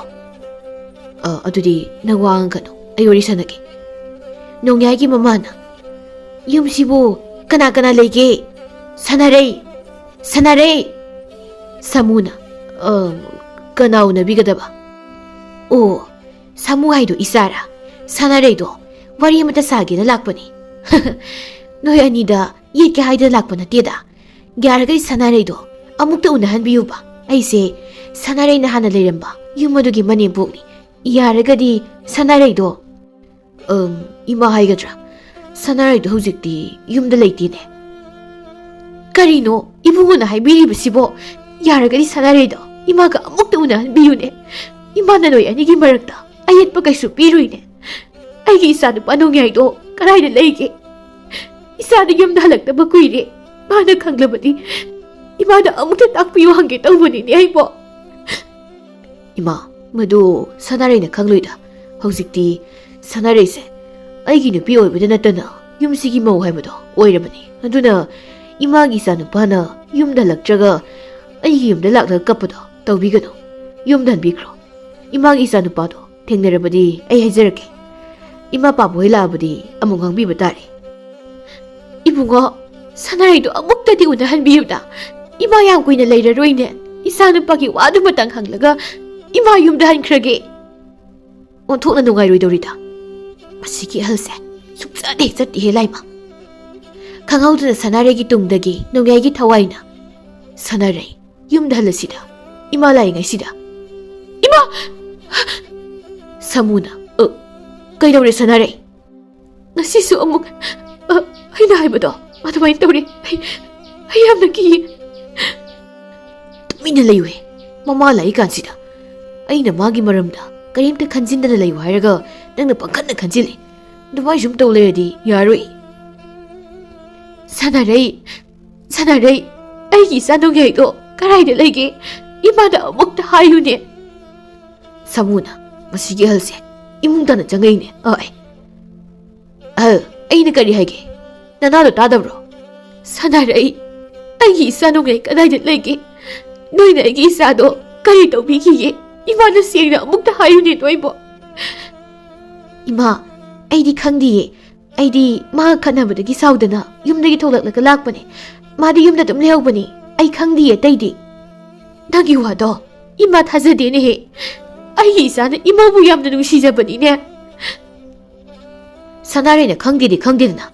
ꯑꯗꯨꯗꯤ ꯅꯪ ꯋꯥ ꯉꯥꯡꯒꯅꯨ ꯑꯩ ꯋꯥꯔꯤ ꯁꯥꯟꯅꯒꯦ ꯅꯣꯡꯌꯥꯏꯒꯤ ꯃꯃꯥꯅ ꯌꯨꯝꯁꯤꯕꯨ ꯀꯅꯥ ꯀꯅꯥ ꯂꯩꯒꯦ ꯁꯅꯥꯔꯩ ꯁꯥꯃꯨꯅ ꯀꯅꯥ ꯎꯅꯕꯤꯒꯗꯕ ꯑꯣ ꯁꯥꯃꯨ ꯍꯥꯏꯗꯣ ꯏꯆꯥꯔꯥ ꯁꯅꯥꯔꯩꯗꯣ ꯋꯥꯔꯤ ꯑꯃꯇ ꯁꯥꯒꯦꯅ ꯂꯥꯛꯄꯅꯤ ꯅꯣꯏ ꯑꯅꯤꯗ ꯌꯦꯠꯀꯦ ꯍꯥꯏꯗꯅ ꯂꯥꯛꯄ ꯅꯠꯇꯦꯗ ꯌꯥꯔꯒꯗꯤ ꯁꯅꯥꯔꯩꯗꯣ ꯑꯃꯨꯛꯇ ꯎꯅꯍꯟꯕꯤꯌꯨꯕ ꯑꯩꯁꯦ ꯁꯅꯥꯔꯩꯅ ꯍꯥꯟꯅ ꯂꯩꯔꯝꯕ ꯌꯨꯝ ꯑꯗꯨꯒꯤ ꯃꯅꯦꯝꯄꯣꯛꯅꯤ ꯌꯥꯔꯒꯗꯤ ꯁꯅꯥꯔꯩꯗꯣ ꯏꯃꯥ ꯍꯥꯏꯒꯗ꯭ꯔꯥ ꯁꯅꯥꯔꯩꯗꯣ ꯍꯧꯖꯤꯛꯇꯤ ꯌꯨꯝꯗ ꯂꯩꯇꯦꯅꯦ ꯀꯔꯤꯅꯣ ꯏꯕꯨꯡꯉꯣꯅ ꯍꯥꯏꯕꯤꯔꯤꯕꯁꯤꯕꯣ ꯌꯥꯔꯒꯗꯤ ꯁꯅꯥꯔꯩꯗꯣ ꯏꯃꯥꯒ ꯑꯃꯨꯛꯇ ꯎꯅꯍꯟꯕꯤꯌꯨꯅꯦ ꯏꯃꯥꯅ ꯅꯣꯏ ꯑꯅꯤꯒꯤ ꯃꯔꯛꯇ ꯑꯌꯦꯠꯄ ꯀꯩꯁꯨ ꯄꯤꯔꯨꯏꯅꯦ ꯑꯩꯒꯤ ꯏꯆꯥꯅꯨꯄꯥ ꯅꯣꯡꯌꯥꯏꯗꯣ ꯀꯗꯥꯏꯗ ꯂꯩꯒꯦ ꯏꯆꯥꯗ ꯌꯨꯝꯗ ꯍꯜꯂꯛꯇꯕ ꯀꯨꯏꯔꯦ ꯃꯥꯅ ꯈꯪꯂꯕꯗꯤ ꯏꯃꯥꯅ ꯑꯃꯨꯛꯇ ꯇꯥꯛꯄꯤꯌꯨ ꯍꯪꯒꯦ ꯇꯧꯕꯅꯤꯅꯦ ꯑꯩꯕꯣ ꯏꯃꯥ ꯃꯗꯨ ꯁꯅꯥꯔꯩꯅ ꯈꯪꯂꯣꯏꯗ ꯍꯧꯖꯤꯛꯇꯤ ꯁꯅꯥꯔꯩꯁꯦ ꯑꯩꯒꯤ ꯅꯨꯄꯤ ꯑꯣꯏꯕꯗ ꯅꯠꯇꯅ ꯌꯨꯝꯁꯤꯒꯤ ꯃꯧ ꯍꯥꯏꯕꯗꯣ ꯑꯣꯏꯔꯕꯅꯤ ꯑꯗꯨꯅ ꯏꯃꯥꯒꯤ ꯏꯆꯥꯅꯨꯄꯥꯅ ꯌꯨꯝꯗ ꯍꯜꯂꯛꯇ꯭ꯔꯒ ꯑꯩꯒꯤ ꯌꯨꯝꯗ ꯂꯥꯛꯂꯒ ꯀꯞꯄꯗꯣ ꯇꯧꯕꯤꯒꯅꯨ ꯌꯨꯝꯗ ꯍꯟꯕꯤꯈ꯭ꯔꯣ ꯏꯃꯥꯒꯤ ꯏꯆꯥꯅꯨꯄꯥꯗꯣ ꯊꯦꯡꯅꯔꯕꯗꯤ ꯑꯩ ꯍꯥꯏꯖꯔꯛꯀꯦ ꯏꯃꯥ ꯄꯥꯕꯣꯏ ꯂꯥꯛꯑꯕꯗꯤ ꯑꯃꯨꯛ ꯉꯥꯡꯕꯤꯕ ꯇꯥꯔꯦ ꯏꯕꯨꯡꯉꯣ ꯁꯅꯥꯔꯩꯗꯣ ꯑꯃꯨꯛꯇꯗꯤ ꯎꯅꯍꯟꯕꯤꯌꯨꯗ ꯏꯃꯥ ꯌꯥꯝ ꯀꯨꯏꯅ ꯂꯩꯔꯔꯣꯏꯅꯦ ꯏꯆꯥꯅꯨꯄꯥꯒꯤ ꯋꯥꯗꯨꯃꯇꯪ ꯍꯪꯂꯒ ꯏꯃꯥ ꯌꯨꯝꯗ ꯍꯟꯈ꯭ꯔꯒꯦ ꯑꯣꯟꯊꯣꯛꯅ ꯅꯨꯡꯉꯥꯏꯔꯣꯏꯗꯧꯔꯤꯗ ꯃꯁꯤꯒꯤ ꯑꯍꯜꯁꯦ ꯁꯨꯡꯆꯠ ꯍꯦꯛ ꯆꯠꯇꯦꯍꯦ ꯂꯥꯏꯃ ꯈꯪꯍꯧꯗꯅ ꯁꯅꯥꯔꯩꯒꯤ ꯇꯨꯡꯗꯒꯤ ꯅꯣꯡꯌꯥꯏꯒꯤ ꯊꯋꯥꯏꯅ ꯁꯅꯥꯔꯩ ꯌꯨꯝꯗ ꯍꯜꯂꯁꯤꯗ ꯏꯃꯥ ꯂꯥꯛꯏꯉꯩꯁꯤꯗ ꯏꯃꯥ ꯁꯥꯃꯨꯅ ꯀꯩꯗꯧꯔꯦ ꯁꯅꯥꯔꯩ ꯉꯁꯤꯁꯨ ꯑꯃꯨꯛ ꯑꯩꯅ ꯍꯥꯏꯕꯗꯣ ꯑꯗꯨꯃꯥꯏꯅ ꯇꯧꯔꯦ ꯑꯩ ꯌꯥꯝꯅ ꯀꯤꯌꯦ ꯇꯨꯃꯤꯟꯅ ꯂꯩꯌꯨꯍꯦ ꯃꯃꯥ ꯂꯥꯛꯏꯀꯥꯟꯁꯤꯗ ꯑꯩꯅ ꯃꯥꯒꯤ ꯃꯔꯝꯗ ꯀꯔꯤꯝꯇ ꯈꯟꯖꯤꯟꯗꯅ ꯂꯩꯌꯨ ꯍꯥꯏꯔꯒ ꯅꯪꯅ ꯄꯪꯈꯟꯅ ꯈꯟꯖꯤꯜꯂꯤ ꯑꯗꯨꯃꯥꯏꯅ ꯁꯨꯝ ꯇꯧ ꯂꯩꯔꯗꯤ ꯌꯥꯔꯣꯏ ꯁꯅꯥꯔꯩ ꯑꯩꯒꯤ ꯏꯆꯥ ꯅꯣꯡꯌꯥꯏꯗꯣ ꯀꯗꯥꯏꯗ ꯂꯩꯒꯦ ꯏꯃꯥꯗ ꯑꯃꯨꯛꯇ ꯍꯥꯏꯌꯨꯅꯦ ꯁꯥꯃꯨꯅ ꯃꯁꯤꯒꯤ ꯑꯍꯜꯁꯦ ꯏꯃꯨꯡ ꯇꯥꯅ ꯆꯪꯉꯛꯏꯅꯦ ꯑꯍꯜ ꯑꯩꯅ ꯀꯔꯤ ꯍꯥꯏꯒꯦ ꯅꯅꯥꯗꯣ ꯇꯥꯗꯕ꯭ꯔꯣ ꯁꯅꯥꯔꯩ ꯑꯩꯒꯤ ꯏꯆꯥ ꯅꯣꯡꯌꯥꯏ ꯀꯗꯥꯏꯗ ꯂꯩꯒꯦ ꯅꯣꯏꯅ ꯑꯩꯒꯤ ꯏꯆꯥꯗꯣ ꯀꯔꯤ ꯇꯧꯕꯤꯈꯤꯒꯦ ꯏꯃꯥꯅ ꯁꯦꯡꯅ ꯑꯃꯨꯛꯇ ꯍꯥꯏꯌꯨꯅꯦ ꯅꯣꯏꯕꯣ ꯏꯃꯥ ꯑꯩꯗꯤ ꯈꯪꯗꯤꯌꯦ ꯑꯩꯗꯤ ꯃꯥꯒ ꯈꯠꯅꯕꯗꯒꯤ ꯁꯥꯎꯗꯅ ꯌꯨꯝꯗꯒꯤ ꯊꯣꯛꯂꯛꯂꯒ ꯂꯥꯛꯄꯅꯦ ꯃꯥꯗꯤ ꯌꯨꯝꯗ ꯑꯗꯨꯝ ꯂꯩꯍꯧꯕꯅꯤ ꯑꯩ ꯈꯪꯗꯤꯌꯦ ꯑꯇꯩꯗꯤ ꯅꯪꯒꯤ ꯋꯥꯗꯣ ꯏꯃꯥ ꯊꯥꯖꯗꯦꯅꯦꯍꯦ ꯑꯩꯒꯤ ꯏꯆꯥꯅ ꯏꯃꯥꯕꯨ ꯌꯥꯝꯅ ꯅꯨꯡꯁꯤꯖꯕꯅꯤꯅꯦ ꯁꯅꯥꯔꯩꯅ ꯈꯪꯗꯦꯗꯅ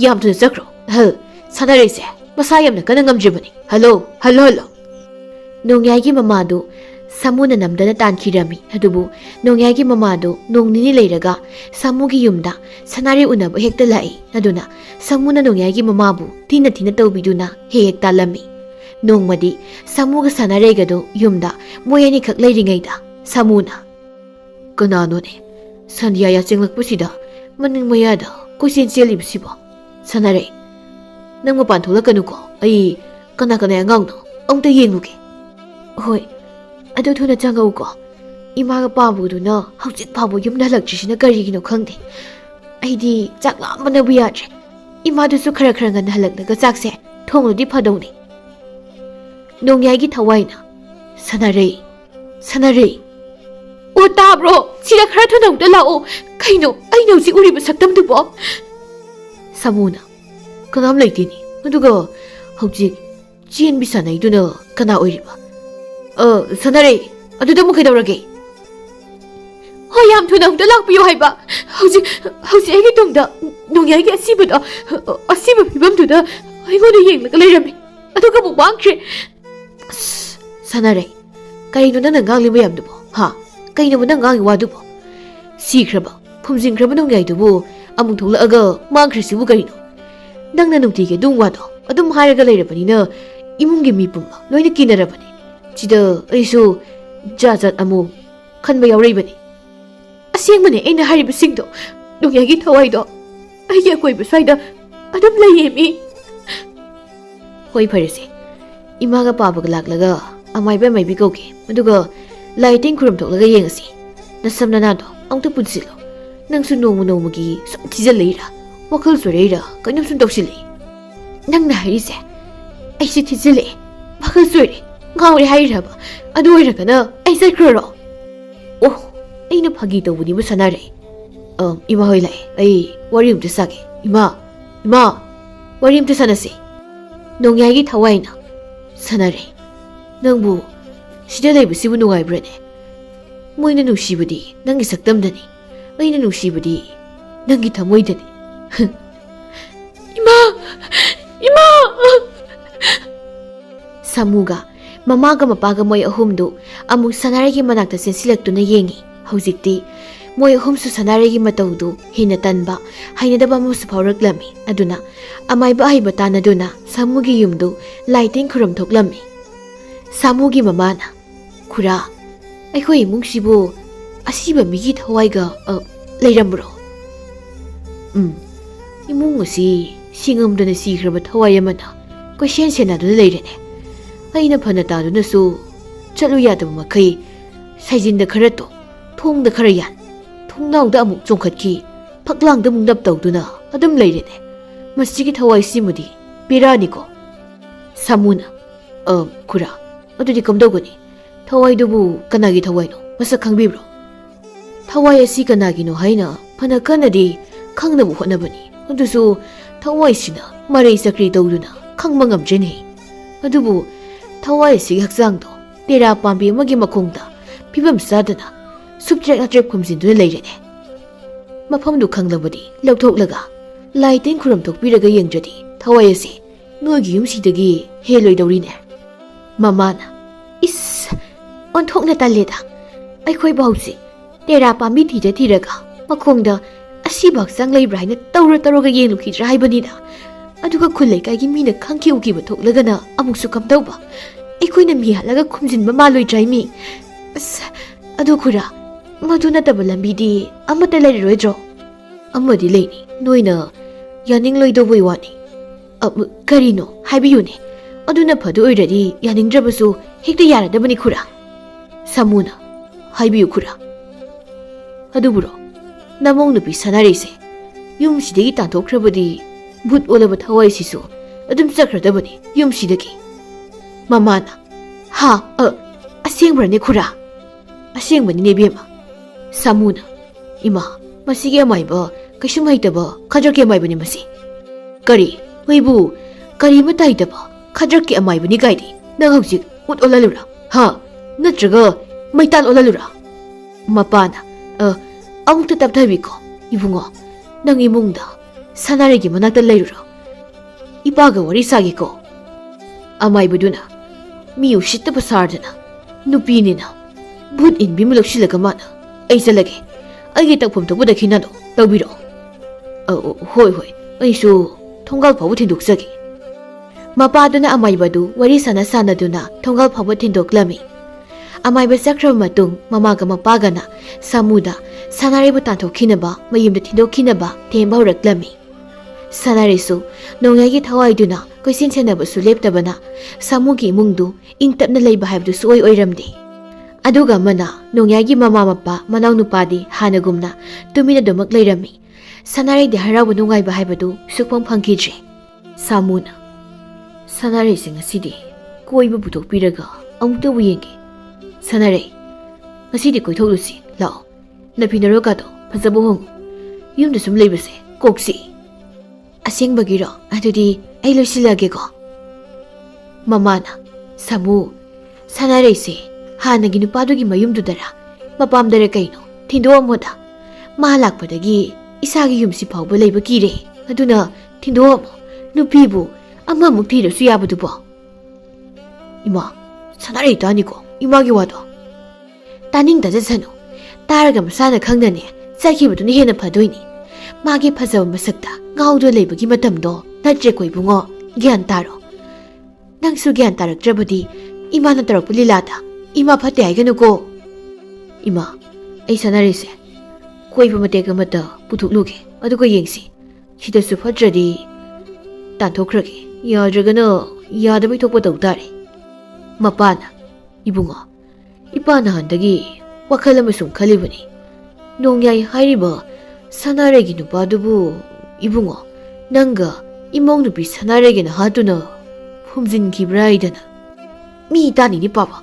ꯌꯥꯝ ꯊꯨꯅ ꯆꯠꯈ꯭ꯔꯣ ꯑꯍꯜ ꯁꯅꯥꯔꯩꯁꯦ ꯃꯁꯥ ꯌꯥꯝꯅ ꯀꯟꯅ ꯉꯝꯗ꯭ꯔꯤꯕꯅꯤ ꯍꯜꯂꯣ ꯅꯣꯡꯌꯥꯏꯒꯤ ꯃꯃꯥꯗꯨ ꯁꯥꯃꯨꯅ ꯅꯝꯗꯅ ꯇꯥꯟꯈꯤꯔꯝꯃꯤ ꯑꯗꯨꯕꯨ ꯅꯣꯡꯌꯥꯏꯒꯤ ꯃꯃꯥꯗꯨ ꯅꯣꯡ ꯅꯤꯅꯤ ꯂꯩꯔꯒ ꯁꯥꯃꯨꯒꯤ ꯌꯨꯝꯗ ꯁꯅꯥꯔꯩ ꯎꯅꯕ ꯍꯦꯛꯇ ꯂꯥꯛꯏ ꯑꯗꯨꯅ ꯁꯥꯃꯨꯅ ꯅꯣꯡꯌꯥꯏꯒꯤ ꯃꯃꯥꯕꯨ ꯊꯤꯅ ꯇꯧꯕꯤꯗꯨꯅ ꯍꯦꯛ ꯇꯥꯜꯂꯝꯃꯤ ꯅꯣꯡꯃꯗꯤ ꯁꯥꯃꯨꯒ ꯁꯅꯥꯔꯩꯒꯗꯣ ꯌꯨꯝꯗ ꯃꯣꯏ ꯑꯅꯤꯈꯛ ꯂꯩꯔꯤꯉꯩꯗ ꯁꯥꯃꯨꯅ ꯀꯅꯥꯅꯣꯅꯦ ꯁꯟꯙ꯭ꯌꯥ ꯌꯥꯆꯦꯡꯂꯛꯄꯁꯤꯗ ꯃꯅꯤꯡ ꯃꯌꯥꯗ ꯀꯣꯏꯆꯦꯟ ꯆꯦꯜꯂꯤꯕꯁꯤꯕꯣ ꯁꯅꯥꯔꯩ ꯅꯪ ꯃꯄꯥꯟ ꯊꯣꯛꯂꯛꯀꯅꯨꯀꯣ ꯑꯩ ꯀꯅꯥ ꯑꯉꯥꯡꯅꯣ ꯑꯃꯨꯛꯇ ꯌꯦꯡꯂꯨꯒꯦ ꯍꯣꯏ ꯑꯗꯨ ꯊꯨꯅ ꯆꯪꯉꯛꯎꯀꯣ ꯏꯃꯥꯒ ꯄꯥꯕꯨꯗꯨꯅ ꯍꯧꯖꯤꯛ ꯐꯥꯎꯕ ꯌꯨꯝꯗ ꯍꯜꯂꯛꯇ꯭ꯔꯤꯁꯤꯅ ꯀꯔꯤꯒꯤꯅꯣ ꯈꯪꯗꯦ ꯑꯩꯗꯤ ꯆꯥꯛ ꯂꯥꯝꯕꯅꯕꯨ ꯌꯥꯗ꯭ꯔꯦ ꯏꯃꯥꯗꯨꯁꯨ ꯈꯔ ꯉꯟꯅ ꯍꯜꯂꯛꯂꯒ ꯆꯥꯛꯁꯦ ꯊꯣꯡꯂꯗꯤ ꯐꯗꯧꯅꯤ ꯅꯣꯡꯌꯥꯏꯒꯤ ꯊꯋꯥꯏꯅ ꯁꯅꯥꯔꯩ ꯑꯣ ꯇꯥꯕ꯭ꯔꯣ ꯁꯤꯗ ꯈꯔ ꯊꯨꯅ ꯑꯃꯨꯛꯇ ꯂꯥꯛꯑꯣ ꯀꯩꯅꯣ ꯑꯩꯅ ꯍꯧꯖꯤꯛ ꯎꯔꯤꯕ ꯁꯛꯇꯝꯗꯨꯕꯣ ꯁꯥꯃꯨꯅ ꯀꯅꯥꯝ ꯂꯩꯇꯦꯅꯤ ꯑꯗꯨꯒ ꯍꯧꯖꯤꯛ ꯆꯦꯟꯕꯤ ꯁꯥꯟꯅꯩꯗꯨꯅ ꯀꯅꯥ ꯑꯣꯏꯔꯤꯕ ꯁꯅꯥꯔꯩ ꯑꯗꯨꯗ ꯑꯃꯨꯛ ꯀꯩꯗꯧꯔꯒꯦ ꯍꯣꯏ ꯌꯥꯝ ꯊꯨꯅ ꯑꯃꯨꯛꯇ ꯂꯥꯛꯄꯤꯌꯣ ꯍꯥꯏꯕ ꯍꯧꯖꯤꯛ ꯑꯩꯒꯤ ꯇꯨꯡꯗ ꯅꯣꯡꯌꯥꯏꯒꯤ ꯑꯁꯤꯕ ꯐꯤꯕꯝꯗꯨꯗ ꯑꯩꯉꯣꯟꯗ ꯌꯦꯡꯂꯒ ꯂꯩꯔꯝꯃꯤ ꯑꯗꯨꯒ ꯑꯃꯨꯛ ꯃꯥꯡꯈ꯭ꯔꯦ ꯑꯁ ꯁꯅꯥꯔꯩ ꯀꯔꯤꯅꯣ ꯅꯪꯅ ꯉꯥꯡꯂꯤ ꯃꯌꯥꯝꯗꯨꯕꯣ ꯍꯥ ꯀꯩꯅꯣꯕ ꯅꯪ ꯉꯥꯡꯉꯤ ꯋꯥꯗꯨꯕꯣ ꯁꯤꯈ꯭ꯔꯕ ꯐꯨꯝꯖꯤꯟꯈ꯭ꯔꯕ ꯅꯣꯡꯌꯥꯏꯗꯨꯕꯨ ꯑꯃꯨꯛ ꯊꯣꯛꯂꯛꯑꯒ ꯃꯥꯡꯈ꯭ꯔꯁꯤꯕꯨ ꯀꯔꯤꯅꯣ ꯅꯪꯅ ꯅꯨꯡꯇꯤꯒꯤ ꯑꯗꯨꯝ ꯋꯥꯗꯣ ꯑꯗꯨꯝ ꯍꯥꯏꯔꯒ ꯂꯩꯔꯕꯅꯤꯅ ꯏꯃꯨꯡꯒꯤ ꯃꯤ ꯄꯨꯝꯕ ꯂꯣꯏꯅ ꯀꯤꯅꯔꯕꯅꯤ ꯁꯤꯗ ꯑꯩꯁꯨ ꯖꯥꯠ ꯖꯥꯠ ꯑꯃꯨꯛ ꯈꯟꯕ ꯌꯥꯎꯔꯛꯏꯕꯅꯤ ꯑꯁꯦꯡꯕꯅꯦ ꯑꯩꯅ ꯍꯥꯏꯔꯤꯕꯁꯤꯡꯗꯣ ꯅꯣꯡꯌꯥꯏꯒꯤ ꯊꯋꯥꯏꯗꯣ ꯑꯩꯒꯤ ꯑꯀꯣꯏꯕ ꯁ꯭ꯋꯥꯏꯗ ꯑꯗꯨꯝ ꯂꯩꯌꯦꯃꯤ ꯍꯣꯏ ꯐꯔꯦꯁꯦ ꯏꯃꯥꯒ ꯄꯥꯕꯒ ꯂꯥꯛꯂꯒ ꯑꯃꯥꯏꯕ ꯑꯃꯥꯏꯕꯤ ꯀꯧꯒꯦ ꯑꯗꯨꯒ ꯂꯥꯏ ꯇꯤꯟ ꯈꯨꯔꯨꯝ ꯊꯣꯛꯂꯒ ꯌꯦꯡꯉꯁꯤ ꯅꯁꯝ ꯅꯅꯥꯗꯣ ꯑꯃꯨꯛꯇ ꯄꯨꯟꯁꯤꯜꯂꯣ ꯅꯪꯁꯨ ꯅꯣꯡꯃ ꯅꯣꯡꯃꯒꯤ ꯁꯨꯝ ꯊꯤꯖꯤꯜꯂꯛꯏꯔꯥ ꯋꯥꯈꯜ ꯆꯣꯏꯔꯛꯏꯔꯥ ꯀꯩꯅꯣꯝ ꯁꯨꯝ ꯇꯧꯁꯤꯜꯂꯛꯏ ꯅꯪꯅ ꯍꯥꯏꯔꯤꯁꯦ ꯑꯩꯁꯦ ꯊꯤꯖꯤꯜꯂꯛꯑꯦ ꯋꯥꯈꯜ ꯆꯣꯏꯔꯦ ꯉꯥꯎꯔꯦ ꯍꯥꯏꯔꯕ ꯑꯗꯨ ꯑꯣꯏꯔꯒꯅ ꯑꯩ ꯆꯠꯈ꯭ꯔꯔꯣ ꯑꯣ ꯑꯩꯅ ꯐꯥꯒꯤ ꯇꯧꯕꯅꯤꯕꯨ ꯁꯥꯟꯅꯔꯛꯏ ꯏꯃꯥ ꯍꯣꯏ ꯂꯥꯛꯑꯦ ꯑꯩ ꯋꯥꯔꯤ ꯑꯝꯇ ꯁꯥꯒꯦ ꯏꯃꯥ ꯋꯥꯔꯤ ꯑꯝꯇ ꯁꯥꯟꯅꯁꯤ ꯅꯣꯡꯌꯥꯏꯒꯤ ꯊꯋꯥꯏꯅ ꯁꯥꯟꯅꯔꯦ ꯅꯪꯕꯨ ꯁꯤꯗ ꯂꯩꯕꯁꯤꯕꯨ ꯅꯨꯡꯉꯥꯏꯕ꯭ꯔꯅꯦ ꯃꯣꯏꯅ ꯅꯨꯡꯁꯤꯕꯗꯤ ꯅꯪꯒꯤ ꯁꯛꯇꯝꯗꯅꯤ ꯑꯩꯅ ꯅꯨꯡꯁꯤꯕꯗꯤ ꯅꯪꯒꯤ ꯊꯃꯣꯏꯗꯅꯤ ꯏꯃꯥ ꯁꯥꯃꯨꯒ ꯃꯃꯥꯒ ꯃꯄꯥꯒ ꯃꯣꯏ ꯑꯍꯨꯝꯗꯨ ꯑꯃꯨꯛ ꯁꯅꯥꯔꯩꯒꯤ ꯃꯅꯥꯛꯇ ꯆꯦꯟꯁꯤꯜꯂꯛꯇꯨꯅ ꯌꯦꯡꯉꯤ ꯍꯧꯖꯤꯛꯇꯤ ꯃꯣꯏ ꯑꯍꯨꯝꯁꯨ ꯁꯅꯥꯔꯩꯒꯤ ꯃꯇꯧꯗꯨ ꯍꯦꯟꯅ ꯇꯟꯕ ꯍꯩꯅꯗꯕ ꯑꯃꯁꯨ ꯐꯥꯎꯔꯛꯂꯝꯃꯤ ꯑꯗꯨꯅ ꯑꯃꯥꯏꯕ ꯑꯍꯩꯕ ꯇꯥꯟꯅꯗꯨꯅ ꯁꯥꯃꯨꯒꯤ ꯌꯨꯝꯗꯨ ꯂꯥꯏꯇꯤꯟ ꯈꯨꯔꯨꯝ ꯊꯣꯛꯂꯝꯃꯤ ꯁꯥꯃꯨꯒꯤ ꯃꯃꯥꯅ ꯈꯨꯔꯥ ꯑꯩꯈꯣꯏ ꯏꯃꯨꯡꯁꯤꯕꯨ ꯑꯁꯤꯕ ꯃꯤꯒꯤ ꯊꯋꯥꯏꯒ ꯂꯩꯔꯝꯕ꯭ꯔꯣ ꯏꯃꯨꯡ ꯑꯁꯤ ꯁꯤꯉꯝꯗꯅ ꯁꯤꯈ꯭ꯔꯕ ꯊꯋꯥꯏ ꯑꯃꯅ ꯀꯣꯏꯁꯦꯟ ꯁꯦꯟꯅꯗꯨꯅ ꯂꯩꯔꯦꯅꯦ ꯑꯩꯅ ꯐꯅ ꯇꯥꯗꯨꯅꯁꯨ ꯆꯠꯂꯨ ꯌꯥꯗꯕ ꯃꯈꯩ ꯁꯥꯏꯖꯤꯟꯗ ꯈꯔ ꯇꯣ ꯊꯣꯡꯗ ꯈꯔ ꯌꯥꯟ ꯊꯣꯡꯅꯥꯎꯗ ꯑꯃꯨꯛ ꯆꯣꯡꯈꯠꯈꯤ ꯐꯛꯂꯥꯡꯗ ꯑꯃꯨꯛ ꯅꯞ ꯇꯧꯗꯨꯅ ꯑꯗꯨꯝ ꯂꯩꯔꯦꯅꯦ ꯃꯁꯤꯒꯤ ꯊꯋꯥꯏꯁꯤꯃꯗꯤ ꯕꯦꯔꯥꯅꯤꯀꯣ ꯁꯥꯃꯨꯅ ꯈꯨꯔꯥ ꯑꯗꯨꯗꯤ ꯀꯝꯗꯧꯒꯅꯤ ꯊꯋꯥꯏꯗꯨꯕꯨ ꯀꯅꯥꯒꯤ ꯊꯋꯥꯏꯅꯣ ꯃꯁꯛ ꯈꯪꯕꯤꯕ꯭ꯔꯣ ꯊꯋꯥꯏ ꯑꯁꯤ ꯀꯅꯥꯒꯤꯅꯣ ꯍꯥꯏꯅ ꯐꯅ ꯀꯟꯅꯗꯤ ꯈꯪꯅꯕ ꯍꯣꯠꯅꯕꯅꯤ ꯑꯗꯨꯁꯨ ꯊꯋꯥꯏꯁꯤꯅ ꯃꯔꯩ ꯆꯀ꯭ꯔꯤ ꯇꯧꯗꯨꯅ ꯈꯪꯕ ꯉꯝꯗ꯭ꯔꯦꯅꯦ ꯑꯗꯨꯕꯨ ꯊꯋꯥꯏ ꯑꯁꯤꯒꯤ ꯍꯛꯆꯥꯡꯗꯣ ꯇꯦꯔꯥ ꯄꯥꯝꯕꯤ ꯑꯃꯒꯤ ꯃꯈꯣꯡꯗ ꯐꯤꯕꯝ ꯆꯥꯗꯅ ꯁꯨꯞꯇ꯭ꯔꯦꯛ ꯅꯥꯇ꯭ꯔꯦꯛ ꯈꯨꯝꯖꯤꯟꯗꯨꯅ ꯂꯩꯔꯦꯅꯦ ꯃꯐꯝꯗꯨ ꯈꯪꯂꯕꯗꯤ ꯂꯧꯊꯣꯛꯂꯒ ꯂꯥꯏ ꯇꯤꯟ ꯈꯨꯔꯨꯝꯊꯣꯛꯄꯤꯔꯒ ꯌꯦꯡꯗ꯭ꯔꯗꯤ ꯊꯋꯥꯏ ꯑꯁꯤ ꯅꯣꯏꯒꯤ ꯌꯨꯝꯁꯤꯗꯒꯤ ꯍꯦꯜꯂꯣꯏꯗꯧꯔꯤꯅꯦ ꯃꯃꯥꯅ ꯏꯁ ꯑꯣꯟꯊꯣꯛꯅ ꯇꯜꯂꯦꯗ ꯑꯩꯈꯣꯏ ꯍꯧꯖꯤꯛ ꯇꯦꯔꯥ ꯄꯥꯝꯕꯤ ꯊꯤꯔꯒ ꯃꯈꯣꯡꯗ ꯑꯁꯤꯕ ꯍꯛꯆꯥꯡ ꯂꯩꯕ꯭ꯔꯥ ꯍꯥꯏꯅ ꯇꯧꯔꯒ ꯌꯦꯡꯂꯨꯈꯤꯗ꯭ꯔꯥ ꯍꯥꯏꯕꯅꯤꯗ ꯑꯗꯨꯒ ꯈꯨꯜ ꯂꯩꯀꯥꯏꯒꯤ ꯃꯤꯅ ꯈꯪꯈꯤ ꯎꯈꯤꯕ ꯊꯣꯛꯂꯒꯅ ꯑꯃꯨꯛꯁꯨ ꯀꯝꯗꯧꯕ ꯑꯩꯈꯣꯏꯅ ꯃꯤ ꯍꯥꯠꯂꯒ ꯈꯨꯝꯖꯤꯟꯕ ꯃꯥꯜꯂꯣꯏꯗ꯭ꯔꯥ ꯃꯤ ꯑꯁ ꯑꯗꯨ ꯈꯨꯔꯥ ꯃꯗꯨ ꯅꯠꯇꯕ ꯂꯝꯕꯤꯗꯤ ꯑꯃꯠꯇ ꯂꯩꯔꯔꯣꯏꯗ꯭ꯔꯣ ꯑꯃꯗꯤ ꯂꯩꯅꯤ ꯅꯣꯏꯅ ꯌꯥꯅꯤꯡꯂꯣꯏꯗꯧꯕꯩ ꯋꯥꯅꯤ ꯀꯔꯤꯅꯣ ꯍꯥꯏꯕꯤꯌꯨꯅꯦ ꯑꯗꯨꯅ ꯐꯗꯨ ꯑꯣꯏꯔꯗꯤ ꯌꯥꯅꯤꯡꯗ꯭ꯔꯕꯁꯨ ꯍꯦꯛꯇ ꯌꯥꯔꯗꯕꯅꯤ ꯈꯨꯔꯥ ꯁꯥꯃꯨꯅ ꯍꯥꯏꯕꯤꯌꯨ ꯈꯨꯔꯥ ꯑꯗꯨꯕꯨꯔꯣ ꯅꯃꯧ ꯅꯨꯄꯤ ꯁꯥꯟꯅꯔꯩꯁꯦ ꯌꯨꯝꯁꯤꯗꯒꯤ ꯇꯥꯟꯊꯣꯛꯈ꯭ꯔꯕꯗꯤ ꯚꯨꯠ ꯑꯣꯜꯂꯕ ꯊꯋꯥꯏꯁꯤꯁꯨ ꯑꯗꯨꯝ ꯆꯠꯈ꯭ꯔꯗꯕꯅꯤ ꯌꯨꯝꯁꯤꯗꯒꯤ ꯃꯃꯥꯅ ꯍꯥ ꯑꯁꯦꯡꯕ꯭ꯔꯅꯦ ꯈꯨꯔꯥ ꯑꯁꯦꯡꯕꯅꯤꯅꯦ ꯏꯕꯦꯝꯃ ꯁꯥꯃꯨꯅ ꯏꯃꯥ ꯃꯁꯤꯒꯤ ꯑꯃꯥꯏꯕ ꯀꯩꯁꯨꯝ ꯍꯩꯇꯕ ꯈꯗ꯭ꯔꯛꯀꯤ ꯑꯃꯥꯏꯕꯅꯤ ꯃꯁꯤ ꯀꯔꯤ ꯑꯩꯕꯨ ꯀꯔꯤꯃꯠꯇ ꯍꯩꯇꯕ ꯈꯗ꯭ꯔꯛꯀꯤ ꯑꯃꯥꯏꯕꯅꯤ ꯀꯥꯏꯗꯤ ꯅꯪ ꯍꯧꯖꯤꯛ ꯎꯠ ꯑꯣꯜꯍꯜꯂꯨꯔꯥ ꯍꯥ ꯅꯠꯇ꯭ꯔꯒ ꯃꯩꯇꯥꯟ ꯑꯣꯜꯍꯜꯂꯨꯔꯥ ꯃꯄꯥꯅ ꯑꯃꯨꯛꯇ ꯇꯞꯊꯕꯤꯀꯣ 이붕어 ꯅꯪ 이몽다 사나리기 머나ꯛꯇ ꯂꯩꯔꯨꯔꯣ 이빠가 wari 사기고 아마이부두나 미 우시ꯠꯇꯕ 사ꯔꯗꯅ ꯅꯨꯄꯤꯅꯤꯅ ꯚꯨꯠ ꯏꯟꯕꯤ ꯑꯃ ꯂꯧꯁꯤꯜꯂꯒ ꯃꯥꯅ ꯑꯩ ꯆꯠꯂꯒꯦ ꯑꯩꯒꯤ ꯇꯧꯐꯝ ꯊꯣꯛꯄꯗ ꯈꯤꯅꯗꯣ ꯇꯧꯕꯤꯔꯛꯑꯣ ꯍꯣꯏ ꯑꯩꯁꯨ ꯊꯣꯡꯒꯥꯜ ꯐꯥꯎꯕ ꯊꯤꯟꯗꯣꯛꯆꯒꯦ ꯃꯄꯥꯗꯨꯅ ꯑꯃꯥꯏꯕꯗꯨ ꯋꯥꯔꯤ ꯁꯥꯟꯅꯗꯨꯅ ꯊꯣꯡꯒꯥꯜ ꯐꯥꯎꯕ ꯊꯤꯟꯗꯣꯛꯂꯝꯃꯤ ꯑꯃꯥꯏꯕ ꯆꯠꯈ꯭ꯔꯕ ꯃꯇꯨꯡ ꯃꯃꯥꯒ ꯃꯄꯥꯒꯅ ꯁꯥꯃꯨꯗ ꯁꯥꯅꯥꯔꯩꯕꯨ ꯇꯥꯟꯊꯣꯛꯈꯤꯅꯕ ꯃꯌꯨꯝꯗ ꯊꯤꯟꯗꯣꯛꯈꯤꯅꯕ ꯊꯦꯝꯕ ꯍꯧꯔꯛꯂꯝꯃꯤ ꯁꯥꯅꯥꯔꯩꯁꯨ ꯅꯣꯡꯌꯥꯏꯒꯤ ꯊꯋꯥꯏꯗꯨꯅ ꯀꯣꯏꯁꯦꯟ ꯁꯦꯟꯅꯕꯁꯨ ꯂꯦꯞꯇꯕꯅ ꯁꯥꯃꯨꯒꯤ ꯏꯃꯨꯡꯗꯨ ꯏꯪꯇꯞꯅ ꯂꯩꯕ ꯍꯥꯏꯕꯗꯨ ꯁꯨꯡꯑꯣꯏ ꯑꯣꯏꯔꯝꯗꯦ ꯑꯗꯨꯒ ꯑꯃꯅ ꯅꯣꯡꯌꯥꯏꯒꯤ ꯃꯃꯥ ꯃꯄꯥ ꯃꯅꯥꯎꯅꯨꯄꯥꯗꯤ ꯍꯥꯟꯅꯒꯨꯝꯅ ꯇꯨꯃꯤꯟꯅꯗꯨꯃꯛ ꯂꯩꯔꯝꯃꯤ ꯁꯥꯅꯥꯔꯩꯗꯤ ꯍꯔꯥꯎꯕ ꯅꯨꯡꯉꯥꯏꯕ ꯍꯥꯏꯕꯗꯨ ꯁꯨꯛꯐꯪ ꯐꯪꯈꯤꯗ꯭ꯔꯦ ꯁꯥꯃꯨꯅ ꯁꯥꯅꯥꯔꯩꯁꯦ ꯉꯁꯤꯗꯤ ꯀꯣꯏꯕ ꯄꯨꯊꯣꯛꯄꯤꯔꯒ ꯑꯃꯨꯛꯇꯕꯨ ꯌꯦꯡꯒꯦ ꯁꯥꯅꯥꯔꯩ ꯉꯁꯤꯗꯤ ꯀꯣꯏꯊꯣꯛꯂꯨꯁꯤ ꯂꯥꯛꯑꯣ ꯅꯐꯤꯅꯔꯣꯒꯗꯣ ꯐꯖꯕ ꯍꯣꯡꯉꯨ ꯌꯨꯝꯗ ꯁꯨꯝ ꯂꯩꯕꯁꯦ ꯀꯣꯛꯁꯤ ꯑꯁꯦꯡꯕꯒꯤꯔꯣ ꯑꯗꯨꯗꯤ ꯑꯩ ꯂꯣꯏꯁꯤꯜꯂꯒꯦꯀꯣ ꯃꯃꯥꯅ ꯁꯥꯃꯨ ꯁꯥꯅꯥꯔꯩꯁꯦ ꯍꯥꯟꯅꯒꯤ ꯅꯨꯄꯥꯗꯨꯒꯤ ꯃꯌꯨꯝꯗꯨꯗꯔ ꯃꯄꯥꯝꯗꯔ ꯀꯩꯅꯣ ꯊꯤꯟꯗꯣꯛꯑꯝꯃꯣꯗ ꯃꯥ ꯂꯥꯛꯄꯗꯒꯤ ꯏꯁꯥꯒꯤ ꯌꯨꯝꯁꯤ ꯐꯥꯎꯕ ꯂꯩꯕ ꯀꯤꯔꯦ ꯑꯗꯨꯅ ꯊꯤꯟꯗꯣꯛꯑꯝꯃꯣ ꯅꯨꯄꯤꯕꯨ ꯑꯃꯃꯨꯛ ꯊꯤꯔꯁꯨ ꯌꯥꯕꯗꯨꯕꯣ ꯏꯃꯥ ꯁꯥꯅꯥꯔꯩ ꯇꯥꯅꯤꯀꯣ ꯏꯃꯥꯒꯤ ꯋꯥꯗꯣ Taning tajasanu. Taraga masana khangdane chakhibaduna hena phadoini. Magi phajaba masakta ngaudo leibagi matamdo natre koi bungo gyan taro. Nangsu gyan taraktrabadi ima na tarak pulilata ima phate aiganu ko. Ima ai sanarise koi pamate gamata puthukluge adugo yengsi. Sida su phadradi tanthokrage yadragana yadabai thokpa tawtare. Mapana ibungo ipana handagi wakhal amasung khalibani. Nongyai hairiba sanaregi nupadubu ibungo nanga imong nupi sanaregi na hatuna phumjin khibra idana. Mi tani ni papa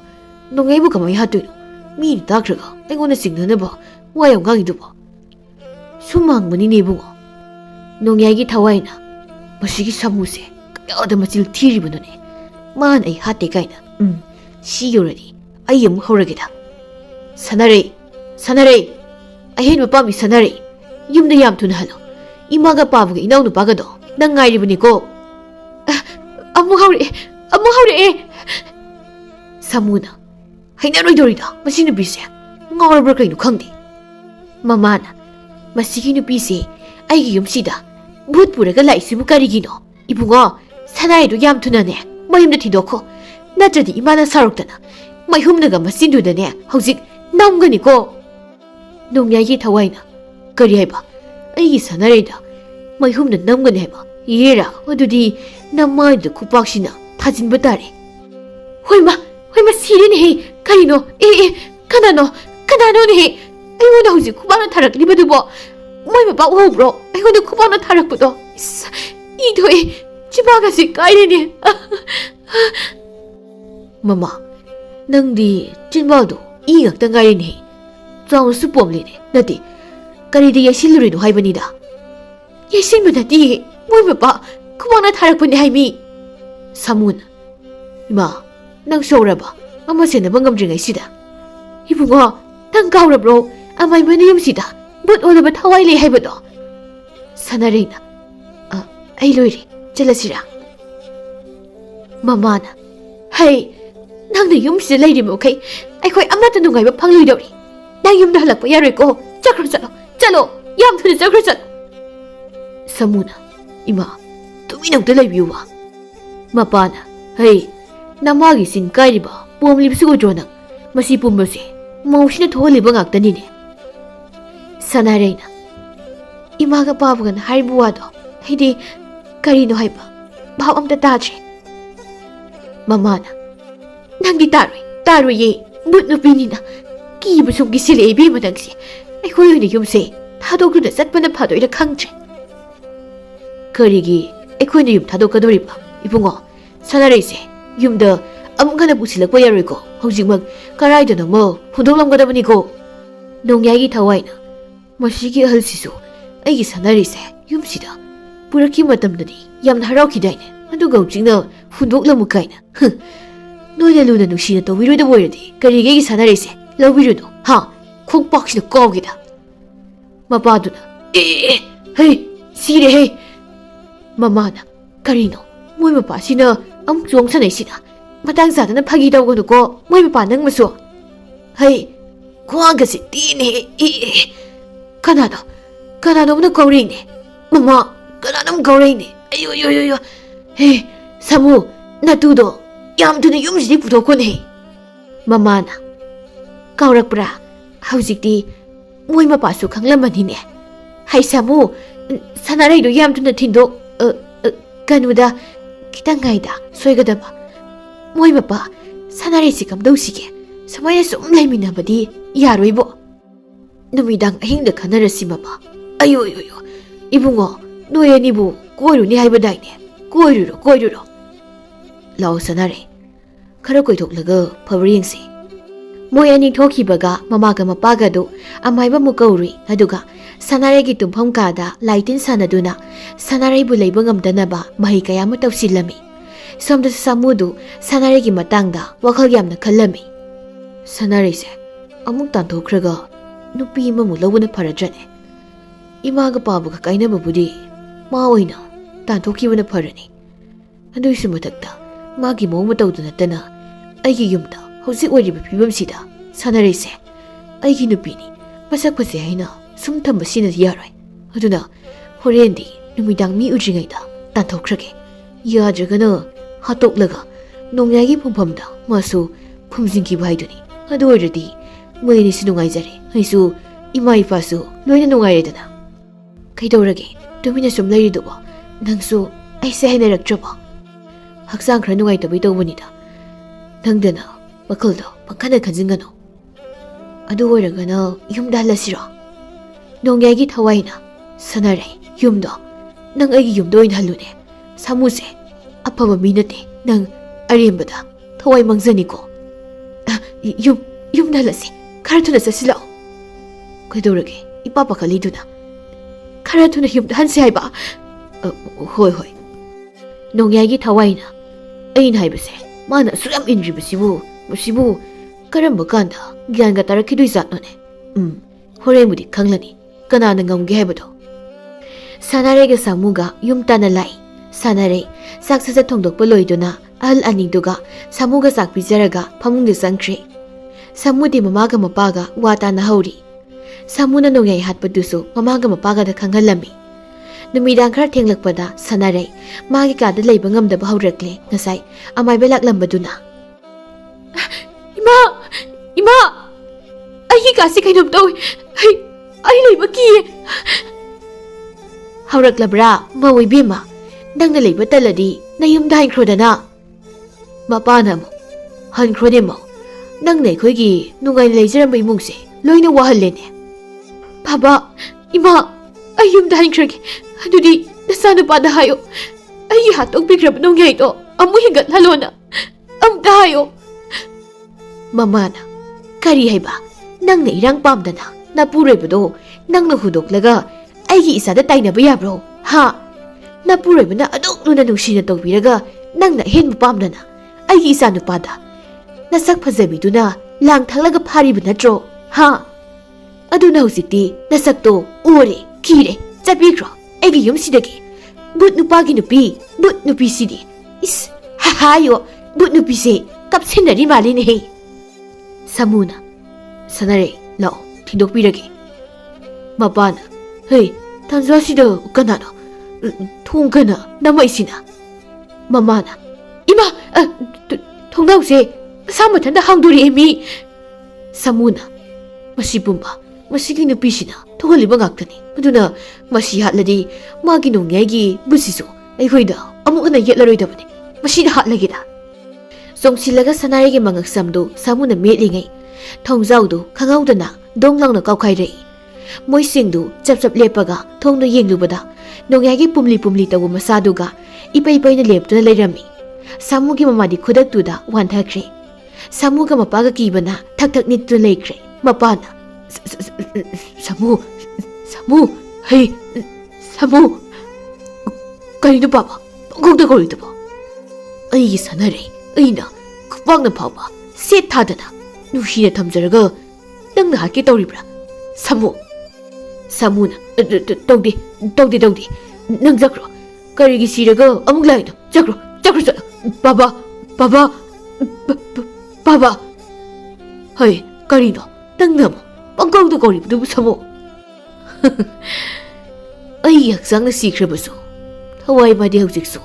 nongai bu kamai hatuino mi takraga engona singnanaba wayam gangiduba. Sumangmani ni ibungo nongyai gi thawaina masigi samuse kayada machil thiribunone man ai hate kaina si yoradi ai am horageda. Sanare sanare ahen mapa mi sanare yumda yam thuna halo imaga pabuga inau nupaga do nang ngairibani ko. Amu haure Samuna hainaroi dorida masi nupise ngawrabra kainu khangde. Mamana masigi nupise aigi yumsida bhut puraga laisibu karigino ibungo sanaidu yam thunane mayumda thidokho natradi imana saruktana mayhumnaga masindudane hauzik namgani ko. Nongyai thawaina kari haiba aigi sanaraida mayhumna namgani haiba yera adudi namaida kupaksina thajinba tare. Hoima sirine he karino kanano ne aigona hauzik kubana tharaklibadubo moi mapa uhobro aigona kubana tharakpudo idoe chibagasi kairene. Mama nangdi chinbaldo igakta ngairene chaw su pomlene nati karidi yasilurino haibanida. Yasilmanati moi mapa kubana tharakpune haimi. Samun ima nang soraba ama sena bangamdringai sida ibungo nang kaurabro amai mani yumsida but olaba thawai le haibado. Sanarena ai loire chalasira. Mamana hai nangna yumsida leirimo kai aikhoi amata nungai ba phangloi dori nang yumda halakpa yaroi ko chalo yam thuna chalo. Samuna ima tuminauta leibiuwa. Mapana hai namagi sin kairiba pomlibsigo jona masi pumbase mausina tholiba ngaktanine. Sanarena imaga pabugan haribuwado haidi karino haiba bhav amta tadre. Mamana nangdi taroi ye but nupinina kibusum gisile ibi madangsi aikhoi oina yumse thadokruda chatpana phadoira khangtre. Karigi aikhoina yum thadokadoriba ibungo sanaraise yumda amukana pusilakpa yaroiko haujikmak karaidana mo hundoklamgadabani ko. Nongyai thawaina masigi ahalsisu aigi sanarise yumsida puraki matamdani yamna haraukidaine aduga hujikna hundoklamu kaina. Noina luna nusina tawbiroida boiradi karigi aigi sanarise lawbiruno ha khongpaksina kawgida. Mapaduna hey sire hey. Mamana karino moi mapasina amuk chongsanai matang zadana phagi dawganu ko moi mapa nang masu hai khwangasi tine kanano na kaurine mama kananam kaurine ayo hey samu natudo yam thuna yumsidi puthokone. Mamana kaurakpra haujikti moi mapasu khanglamanine hai samu sanaraido yam thuna thindok kanuda kitangaida soigadaba moi mapa sanaraisi kamdosige samaya sum laiminabadi yaroibo. Numidang ahingda khanarasi mama ayo ibungo noyanibu koiruni haibadaine koiruro lao sanare khara koithoklaga phabriyengsi. Moi ani thokibaga mamaga mapaga do amaiba mukauri aduga sanaregi tumpham kada laitin sanaduna sanaraibu leiba ngamdanaba mahi kayama tawsilami. Somda samudu sanaregi matangda wakhal yamna khallami. Sanarise amuk tanthokraga nupi mamu lawuna pharadrane imaga pabuga kainababudi ma oina tanthokibana pharani. Aduisu mathakta magi mawma tawduna tana aigi yumda hojik oiriba phibamsida sanarise ꯑꯩꯒꯤ ꯅꯨꯄꯤꯅꯤ ꯃꯁꯛ ꯐꯖꯩ ꯍꯥꯏꯅ ꯁꯨꯝ ꯊꯝꯕ ꯁꯤꯅꯗꯤ ꯌꯥꯔꯣꯏ ꯑꯗꯨꯅ ꯍꯣꯔꯦꯟꯗꯤ ꯅꯨꯃꯤꯗꯥꯡ ꯃꯤ ꯎꯗ꯭ꯔꯤꯉꯩꯗ ꯇꯥꯟꯊꯣꯛꯈ꯭ꯔꯒꯦ ꯌꯥꯗ꯭ꯔꯒꯅ ꯍꯥꯠꯇꯣꯛꯂꯒ ꯅꯣꯡꯌꯥꯏꯒꯤ ꯐꯨꯝꯐꯝꯗ ꯃꯥꯁꯨ ꯐꯨꯝꯖꯤꯟꯈꯤꯕ ꯍꯥꯏꯗꯨꯅꯤ ꯑꯗꯨ ꯑꯣꯏꯔꯗꯤ ꯃꯣꯏ ꯑꯅꯤꯁꯨ ꯅꯨꯡꯉꯥꯏꯖꯔꯦ ꯑꯩꯁꯨ ꯏꯃꯥ ꯏꯄꯥꯁꯨ ꯂꯣꯏꯅ ꯅꯨꯡꯉꯥꯏꯔꯦꯗꯅ ꯀꯩꯗꯧꯔꯒꯦ ꯇꯨꯃꯤꯟꯅ ꯁꯨꯝ ꯂꯩꯔꯤꯗꯨꯕꯣ ꯅꯪꯁꯨ ꯑꯩꯁꯦ ꯍꯩꯅꯔꯛꯇ꯭ꯔꯕꯣ ꯍꯛꯆꯥꯡ ꯈꯔ ꯅꯨꯡꯉꯥꯏꯇꯕꯩ ꯇꯧꯕꯅꯤꯗ ꯅꯪꯗꯅ ꯋꯥꯈꯜꯗꯣ ꯄꯪꯈꯟꯗ ꯈꯟꯖꯤꯟꯒꯅꯨ ꯑꯗꯨ ꯑꯣꯏꯔꯒꯅ ꯌꯨꯝꯗ ꯍꯜꯂꯁꯤꯔꯣ ꯅꯣꯡꯌꯥꯏꯒꯤ ꯊꯋꯥꯏꯅ ꯁꯥꯟꯅꯔꯦ ꯌꯨꯝꯗꯣ ꯅꯪ ꯑꯩꯒꯤ ꯌꯨꯝꯗ ꯑꯣꯏꯅ ꯍꯜꯂꯨꯅꯦ ꯁꯥꯃꯨꯁꯦ ꯑꯐꯕ ꯃꯤ ꯅꯠꯇꯦ ꯅꯪ ꯑꯔꯦꯝꯕꯗ ꯊꯋꯥꯏ ꯃꯥꯡꯖꯅꯤꯀꯣ ꯌꯨꯝꯗ ꯍꯜꯂꯁꯤ ꯈꯔ ꯊꯨꯅ ꯆꯠꯁꯤꯜꯂꯛꯑꯣ ꯀꯩꯗꯧꯔꯒꯦ ꯏꯄꯥ ꯄꯥꯈꯠꯂꯤꯗꯨꯅ ꯈꯔ ꯊꯨꯅ ꯌꯨꯝꯗ ꯍꯟꯁꯤ ꯍꯥꯏꯕ ꯍꯣꯏ ꯍꯣꯏ ꯅꯣꯡꯌꯥꯏꯒꯤ ꯊꯋꯥꯏꯅ ꯑꯩꯅ ꯍꯥꯏꯕꯁꯦ ꯃꯥꯅ ꯑꯁꯨꯛ ꯌꯥꯝ ꯏꯟꯗ꯭ꯔꯤꯕꯁꯤꯕꯨ ꯃꯁꯤꯕꯨ ꯀꯔꯝꯕ ꯀꯥꯟꯗ ꯒ꯭ꯌꯥꯟꯒ ꯇꯥꯔꯛꯈꯤꯗꯣꯏꯖꯥꯠꯅꯣꯅꯦ ꯍꯣꯔꯦꯟꯕꯨꯗꯤ ꯈꯪꯂꯅꯤ ꯀꯅꯥꯅ ꯉꯝꯒꯦ ꯍꯥꯏꯕꯗꯣ ꯁꯥꯅꯥꯔꯩꯒ ꯁꯥꯃꯨꯒ ꯌꯨꯝ ꯇꯥꯟꯅ ꯂꯥꯛꯏ ꯁꯥꯅꯥꯔꯩ ꯆꯥꯛ ꯁꯠ ꯊꯣꯡꯗꯣꯛꯄ ꯂꯣꯏꯗꯨꯅ ꯑꯍꯜ ꯑꯅꯤꯗꯨꯒ ꯁꯥꯃꯨꯒ ꯆꯥꯛ ꯄꯤꯖꯔꯒ ꯐꯃꯨꯡꯗ ꯆꯪꯈ꯭ꯔꯦ ꯁꯥꯃꯨꯗꯤ ꯃꯃꯥꯒ ꯃꯄꯥꯒ ꯋꯥ ꯇꯥꯟꯅꯍꯧꯔꯤ ꯁꯥꯃꯨꯅ ꯅꯣꯡꯌꯥꯏ ꯍꯥꯠꯄꯗꯨꯁꯨ ꯃꯃꯥꯒ ꯃꯄꯥꯒꯗ ꯈꯪꯍꯜꯂꯝꯃꯤ ꯅꯨꯃꯤꯗꯥꯡ ꯈꯔ ꯊꯦꯡꯂꯛꯄꯗ ꯁꯥꯅꯥꯔꯩ ꯃꯥꯒꯤ ꯀꯥꯗ ꯂꯩꯕ ꯉꯝꯗꯕ ꯍꯧꯔꯛꯂꯦ ꯉꯁꯥꯏ ꯑꯃꯥꯏꯕ ꯂꯥꯛꯂꯝꯕꯗꯨꯅ ꯏꯃꯥ ꯏꯃꯥ ꯑꯩꯒꯤ ꯀꯥꯁꯤ ꯀꯩꯅꯣꯝ ꯇꯧꯏ ꯑꯩ ꯂꯩꯕ ꯀꯤꯌꯦ ꯍꯧꯔꯛꯂꯕ꯭ꯔꯥ ꯃꯧ ꯏꯕꯦꯝꯃ ꯅꯪꯅ ꯂꯩꯕ ꯇꯜꯂꯗꯤ ꯅꯌꯨꯝꯗ ꯍꯟꯈ꯭ꯔꯣꯗꯅ ꯃꯄꯥꯅ ꯑꯃꯨꯛ ꯍꯟꯈ꯭ꯔꯣꯅꯦ ꯃꯧ ꯅꯪꯅ ꯑꯩꯈꯣꯏꯒꯤ ꯅꯨꯡꯉꯥꯏꯅ ꯂꯩꯖꯔꯝꯕ ꯏꯃꯨꯡꯁꯦ ꯂꯣꯏꯅ ꯋꯥꯍꯜꯂꯦꯅꯦ ꯕꯥꯕꯥ ꯏꯃꯥ ꯑꯩ ꯌꯨꯝꯗ ꯍꯟꯈ꯭ꯔꯒꯦ ꯑꯗꯨꯗꯤ ꯅꯆꯥꯅꯨꯄꯥꯗ ꯍꯥꯏꯌꯣ ꯑꯩꯒꯤ ꯍꯥꯠꯇꯣꯛꯄꯤꯈ꯭ꯔꯕ ꯅꯣꯡꯌꯥꯏꯗꯣ ꯑꯃꯨꯛ ꯍꯤꯡꯒꯠꯍꯜꯂꯣꯅ ꯑꯝꯇ ꯍꯥꯏꯌꯣ ꯃꯃꯥꯅ ꯀꯔꯤ ꯍꯥꯏꯕ ꯅꯪꯅ ꯏꯔꯥꯡ ꯄꯥꯝꯗꯅ ꯅꯄꯨꯔꯣꯏꯕꯗꯣ ꯅꯪꯅ ꯍꯨꯗꯣꯛꯂꯒ ꯑꯩꯒꯤ ꯏꯆꯥꯗ ꯇꯥꯏꯅꯕ ꯌꯥꯕ꯭ꯔꯣ ꯍꯥ ꯅꯄꯨꯔꯣꯏꯕꯅ ꯑꯗꯨꯛ ꯂꯨꯅ ꯅꯨꯡꯁꯤꯅ ꯇꯧꯕꯤꯔꯒ ꯅꯪꯅ ꯑꯍꯦꯟꯕ ꯄꯥꯝꯗꯅ ꯑꯩꯒꯤ ꯏꯆꯥꯅꯨꯄꯥꯗ ꯅꯁꯛ ꯐꯖꯕꯤꯗꯨꯅ ꯂꯥꯡ ꯊꯛꯂꯒ ꯐꯥꯔꯤꯕ ꯅꯠꯇ꯭ꯔꯣ ꯍꯥ ꯑꯗꯨꯅ ꯍꯧꯖꯤꯛꯇꯤ ꯅꯁꯛꯇꯣ ꯎꯔꯦ ꯈꯤꯔꯦ ꯆꯠꯄꯤꯈ꯭ꯔꯣ ꯑꯩꯒꯤ ꯌꯨꯝꯁꯤꯗꯒꯤ ꯕꯨꯠ ꯅꯨꯄꯥꯒꯤ ꯅꯨꯄꯤ ꯕꯨꯠ ꯅꯨꯄꯤꯁꯤꯗꯤ ꯏꯁ ꯍꯥꯏꯌꯣ ꯕꯨꯠ ꯅꯨꯄꯤꯁꯦ ꯀꯞꯁꯤꯟꯅꯔꯤ ꯃꯥꯜꯂꯤꯅꯦꯍꯦ ꯁꯥꯃꯨꯅ ꯁꯥꯅꯥꯔꯩ ꯂꯥꯛꯑꯣ ꯊꯤꯟꯗꯣꯛꯄꯤꯔꯒꯦ ꯃꯄꯥꯅ ꯍꯩ ꯇꯥꯟꯖꯥꯁꯤꯗ ꯀꯅꯥꯅꯣ ꯊꯣꯡ ꯀꯅ ꯅꯝꯃꯛꯏꯁꯤꯅ ꯃꯃꯥꯅ ꯏꯃꯥ ꯊꯣꯡꯅꯥꯎꯁꯦ ꯃꯁꯥ ꯃꯊꯟꯇ ꯍꯥꯡꯗꯣꯔꯛꯑꯦ ꯃꯤ ꯁꯥꯃꯨꯅ ꯃꯁꯤ ꯄꯨꯝꯕ ꯃꯁꯤꯒꯤ ꯅꯨꯄꯤꯁꯤꯅ ꯊꯣꯛꯍꯜꯂꯤꯕ ꯉꯥꯛꯇꯅꯤ ꯑꯗꯨꯅ ꯃꯁꯤ ꯍꯥꯠꯂꯗꯤ ꯃꯥꯒꯤ ꯅꯣꯡꯌꯥꯏꯒꯤ ꯕꯨꯠꯁꯤꯁꯨ ꯑꯩꯈꯣꯏꯗ ꯑꯃꯨꯛ ꯍꯟꯅ ꯌꯦꯠꯂꯔꯣꯏꯗꯕꯅꯤ ꯃꯁꯤꯗ ꯍꯥꯠꯂꯒꯦꯗ ꯆꯣꯡꯁꯤꯜꯂꯒ ꯁꯅꯥꯔꯩꯒꯤ ꯃꯉꯛꯁꯝꯗꯨ ꯁꯥꯃꯨꯅ ꯃꯦꯠꯂꯤꯉꯩ ꯊꯣꯡꯖꯥꯎꯗꯨ ꯈꯪꯍꯧꯗꯅ ꯗꯣꯡ ꯂꯥꯎꯅ ꯀꯥꯎꯈꯥꯏꯔꯛꯏ ꯃꯣꯏꯁꯤꯡꯗꯨ ꯆꯞ ꯆꯞ ꯂꯦꯞꯄꯒ ꯊꯣꯡꯅ ꯌꯦꯡꯂꯨꯕꯗ ꯅꯣꯡꯌꯥꯏꯒꯤ ꯄꯨꯝꯂꯤ ꯄꯨꯝꯂꯤ ꯇꯧꯕ ꯃꯁꯥꯗꯨꯒ ꯏꯄꯩ ꯄꯩꯅ ꯂꯦꯞꯇꯨꯅ ꯂꯩꯔꯝꯃꯤ ꯁꯥꯃꯨꯒꯤ ꯃꯃꯥꯗꯤ ꯈꯨꯗꯛꯇꯨꯗ ꯋꯥꯟꯊꯈ꯭ꯔꯦ ꯁꯥꯃꯨꯒ ꯃꯄꯥꯒ ꯀꯤꯕꯅ ꯊꯛ ꯊꯛ ꯅꯤꯛꯇꯨꯅ ꯂꯩꯈ꯭ꯔꯦ ꯃꯄꯥꯅ ꯁꯥꯃꯨ ꯁꯥꯃꯨ ꯍꯩ ꯁꯥꯃꯨ ꯀꯔꯤꯅꯣ ꯕꯥꯕꯥ ꯄꯪꯀꯧꯗ ꯀꯧꯔꯤꯗꯨꯕꯣ ꯑꯩꯒꯤ ꯁꯥꯅꯥꯔꯩ ꯑꯩꯅ ꯈꯨꯄꯥꯛꯅ ꯐꯥꯎꯕ ꯁꯦꯠ ꯊꯥꯗꯅ ꯅꯨꯡꯁꯤꯅ ꯊꯝꯖꯔꯒ ꯅꯪꯅ ꯍꯥꯠꯀꯦ ꯇꯧꯔꯤꯕ꯭ꯔꯥ ꯁꯥꯃꯨ ꯁꯥꯃꯨꯅ ꯇꯧꯗꯦ ꯅꯪ ꯆꯠꯈ꯭ꯔꯣ ꯀꯔꯤꯒꯤ ꯁꯤꯔꯒ ꯑꯃꯨꯛ ꯂꯥꯛꯏꯅꯣ ꯆꯠꯈ꯭ꯔꯣ ꯆꯠꯂꯣ ꯕꯥꯕꯥ ꯍꯩ ꯀꯔꯤꯅꯣ ꯅꯪꯅ ꯑꯃꯨꯛ ꯄꯪꯀꯧꯗ ꯀꯧꯔꯤꯕꯗꯨꯕꯨ ꯁꯥꯃꯨ ꯑꯩꯒꯤ ꯍꯛꯆꯥꯡꯅ ꯁꯤꯈ꯭ꯔꯕꯁꯨ ꯊꯋꯥꯏ ꯃꯥꯗꯤ ꯍꯧꯖꯤꯛꯁꯨ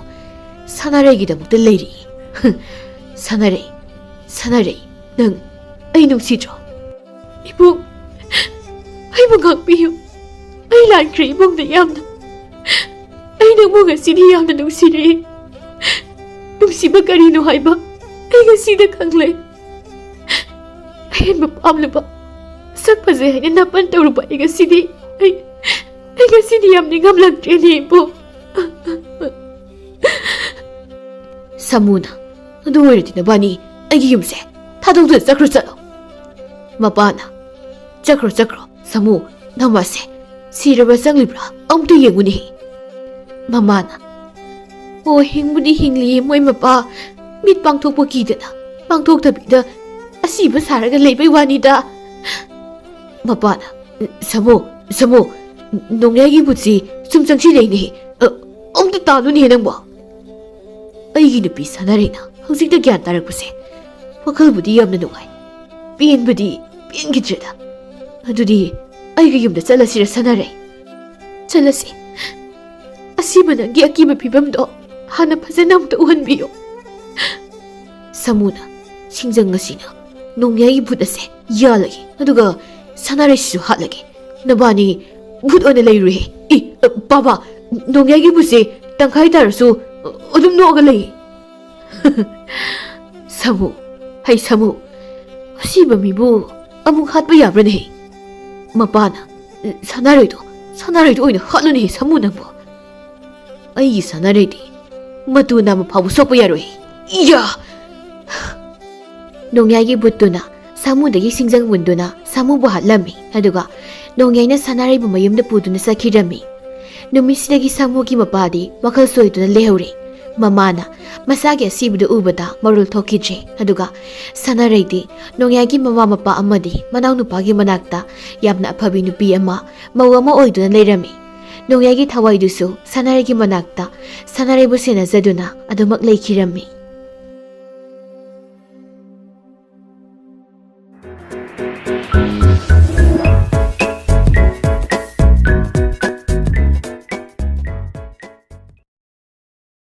ꯁꯥꯅꯥꯔꯩꯒꯤꯗꯃꯛꯇ ꯂꯩꯔꯤ ꯁꯥꯅꯥꯔꯩ ꯅꯪ ꯑꯩ ꯅꯨꯡꯁꯤꯗ꯭ꯔꯣ ꯏꯕꯨꯡ ꯑꯩꯕꯨ ꯉꯥꯛꯄꯤꯌꯨ ꯑꯩ ꯂꯥꯟꯈ꯭ꯔꯦ ꯏꯕꯨꯡꯗ ꯌꯥꯝꯅ ꯑꯩ ꯅꯪꯕꯨ ꯉꯁꯤꯗꯤ ꯌꯥꯝꯅ ꯅꯨꯡꯁꯤꯔꯛꯏ ꯅꯨꯡꯁꯤꯕ ꯀꯔꯤꯅꯣ ꯍꯥꯏꯕ ꯑꯩ ꯉꯁꯤꯗ ꯈꯪꯂꯦ ꯑꯍꯦꯟꯕ ꯄꯥꯝꯂꯕ ꯁꯛ ꯐꯖꯩ ꯍꯥꯏꯅ ꯅꯥꯄꯟ ꯇꯧꯔꯨꯕ ꯑꯩ ꯉꯁꯤꯗꯤ ꯌꯥꯝ ꯅꯤꯡꯉꯝꯂꯛꯇ꯭ꯔꯦꯅꯦ ꯏꯕꯨꯡ ꯁꯥꯃꯨꯅ ꯑꯗꯨ ꯑꯣꯏꯔꯗꯤ ꯅꯕꯥꯅꯤ ꯑꯩꯒꯤ ꯌꯨꯝꯁꯦ ꯊꯥꯗꯣꯛꯇꯨꯅ ꯆꯠꯂꯣ ꯃꯄꯥꯅ ꯆꯠꯈ꯭ꯔꯣ ꯁꯥꯃꯨ ꯅꯃꯥꯁꯦ ꯁꯤꯔꯕ ꯆꯪꯂꯤꯕ꯭ꯔꯥ ꯑꯃꯨꯛꯇ ꯌꯦꯡꯉꯨꯅꯦ ꯃꯃꯥꯅ ꯑꯣ ꯍꯤꯡꯕꯨꯗꯤ ꯍꯤꯡꯂꯤꯌꯦ ꯃꯣꯏ ꯃꯄꯥ ꯃꯤꯠ ꯄꯥꯡꯊꯣꯛꯄ ꯀꯤꯗꯅ ꯄꯥꯡꯊꯣꯛꯇꯕꯤꯗ ꯑꯁꯤꯕ ꯁꯥꯔꯒ ꯂꯩꯕꯩ ꯋꯥꯅꯤꯗ ꯃꯄꯥꯅ ꯁꯥꯃꯨ ꯅꯣꯡꯌꯥꯏꯒꯤ ꯕꯨꯠꯁꯤ ꯁꯨꯝ ꯆꯪꯁꯤꯜꯂꯛꯏꯅꯦ ꯑꯃꯨꯛꯇ ꯇꯥꯜꯂꯨꯅꯦ ꯅꯪꯕꯣ ꯑꯩꯒꯤ ꯅꯨꯄꯤ ꯁꯥꯅꯥꯔꯩꯅ ꯍꯧꯖꯤꯛꯇ ꯒ꯭ꯌꯥꯟ ꯇꯥꯔꯛꯄꯁꯦ ꯋꯥꯈꯜꯕꯨꯗꯤ ꯌꯥꯝꯅ ꯅꯨꯡꯉꯥꯏ ꯄꯦꯟꯈꯤꯗ꯭ꯔꯦꯗ ꯑꯗꯨꯗꯤ ꯑꯩꯒꯤ ꯌꯨꯝꯗ ꯆꯠꯂꯁꯤꯔ ꯁꯥꯅꯔꯩ? ꯆꯠꯂꯁꯤ. ꯑꯁꯤꯕ ꯅꯪꯒꯤ ꯑꯀꯤꯕ ꯐꯤꯕꯝꯗꯣ ꯍꯥꯟꯅ ꯐꯖꯅ ꯑꯝꯇ ꯎꯍꯟꯕꯤꯌꯨ. ꯁꯥꯃꯨꯅ ꯁꯤꯡꯖꯪ ꯑꯁꯤꯅ ꯅꯣꯡꯌꯥꯏꯒꯤ ꯚꯨꯠ ꯑꯁꯦ ꯌꯥꯜꯂꯒꯦ ꯑꯗꯨꯒ ꯁꯥꯅꯔꯩꯁꯤꯁꯨ ꯍꯥꯠꯂꯒꯦ. ꯅꯕꯥꯅꯤ ꯚꯨꯠ ꯑꯣꯏꯅ ꯂꯩꯔꯨꯍꯦ. ꯕꯥꯕꯥ, ꯅꯣꯡꯌꯥꯏꯒꯤ ꯚꯨꯠꯁꯦ ꯇꯪꯈꯥꯏ ꯇꯥꯔꯁꯨ ꯑꯗꯨꯝ ꯅꯣꯛꯑꯒ ꯂꯩ. ꯁꯥꯃꯨ, ꯍꯩ ꯁꯥꯃꯨ, ꯑꯁꯤꯕ ꯃꯤꯕꯨ ꯑꯃꯨꯛ ꯍꯥꯠꯄ ꯌꯥꯕ꯭ꯔꯅꯦ? ꯃꯄꯥꯅ ꯁꯥꯅꯔꯩꯗꯣ ꯑꯣꯏꯅ ꯍꯥꯠꯂꯨꯅꯦ ꯁꯥꯃꯨ ꯅꯪꯕꯨ. ꯑꯩꯒꯤ ꯁꯥꯅꯔꯩꯗꯤ ꯃꯇꯨ ꯅꯥꯝꯃ ꯐꯥꯎꯕ ꯁꯣꯛꯄ ꯌꯥꯔꯣꯏ. ꯏꯌꯥ! ꯅꯣꯡꯌꯥꯏꯒꯤ ꯚꯨꯠꯇꯨꯅ ꯁꯥꯃꯨꯗꯒꯤ ꯁꯤꯡꯖꯪ ꯃꯨꯟꯗꯨꯅ ꯁꯥꯃꯨꯕꯨ ꯍꯥꯠꯂꯝꯃꯤ. ꯑꯗꯨꯒ ꯅꯣꯡꯌꯥꯏꯅ ꯁꯥꯅꯔꯩꯕꯨ ꯃꯌꯨꯝꯗ ꯄꯨꯗꯨꯅ ꯆꯠꯈꯤꯔꯝꯃꯤ. ꯅꯨꯃꯤꯠꯁꯤꯗꯒꯤ ꯁꯥꯃꯨꯒꯤ ꯃꯄꯥꯗꯤ ꯋꯥꯈꯜ ꯁꯣꯏꯗꯨꯅ ꯂꯩꯍꯧꯔꯦ. ꯃꯃꯥꯅ ꯃꯁꯥꯒꯤ ꯑꯁꯤꯕꯗꯨ ꯎꯕꯗ ꯃꯔꯣꯜ ꯊꯣꯛꯈꯤꯗ꯭ꯔꯦ. ꯑꯗꯨꯒ ꯁꯥꯅꯔꯩꯗꯤ ꯅꯣꯡꯌꯥꯏꯒꯤ ꯃꯃꯥ ꯃꯄꯥ ꯑꯃꯗꯤ ꯃꯅꯥꯎꯅꯨꯄꯥꯒꯤ ꯃꯅꯥꯛꯇ ꯌꯥꯝꯅ ꯑꯐꯕꯤ ꯅꯨꯄꯤ ꯑꯃ, ꯃꯧ ꯑꯃ ꯑꯣꯏꯗꯨꯅ ꯂꯩꯔꯝꯃꯤ. ꯅꯣꯡꯌꯥꯏꯒꯤ ꯊꯋꯥꯏꯗꯨꯁꯨ ꯁꯥꯅꯔꯩꯒꯤ ꯃꯅꯥꯛꯇ ꯁꯥꯅꯔꯩꯕꯨ ꯁꯦꯟꯅꯖꯗꯨꯅ ꯑꯗꯨꯃꯛ ꯂꯩꯈꯤꯔꯝꯃꯤ.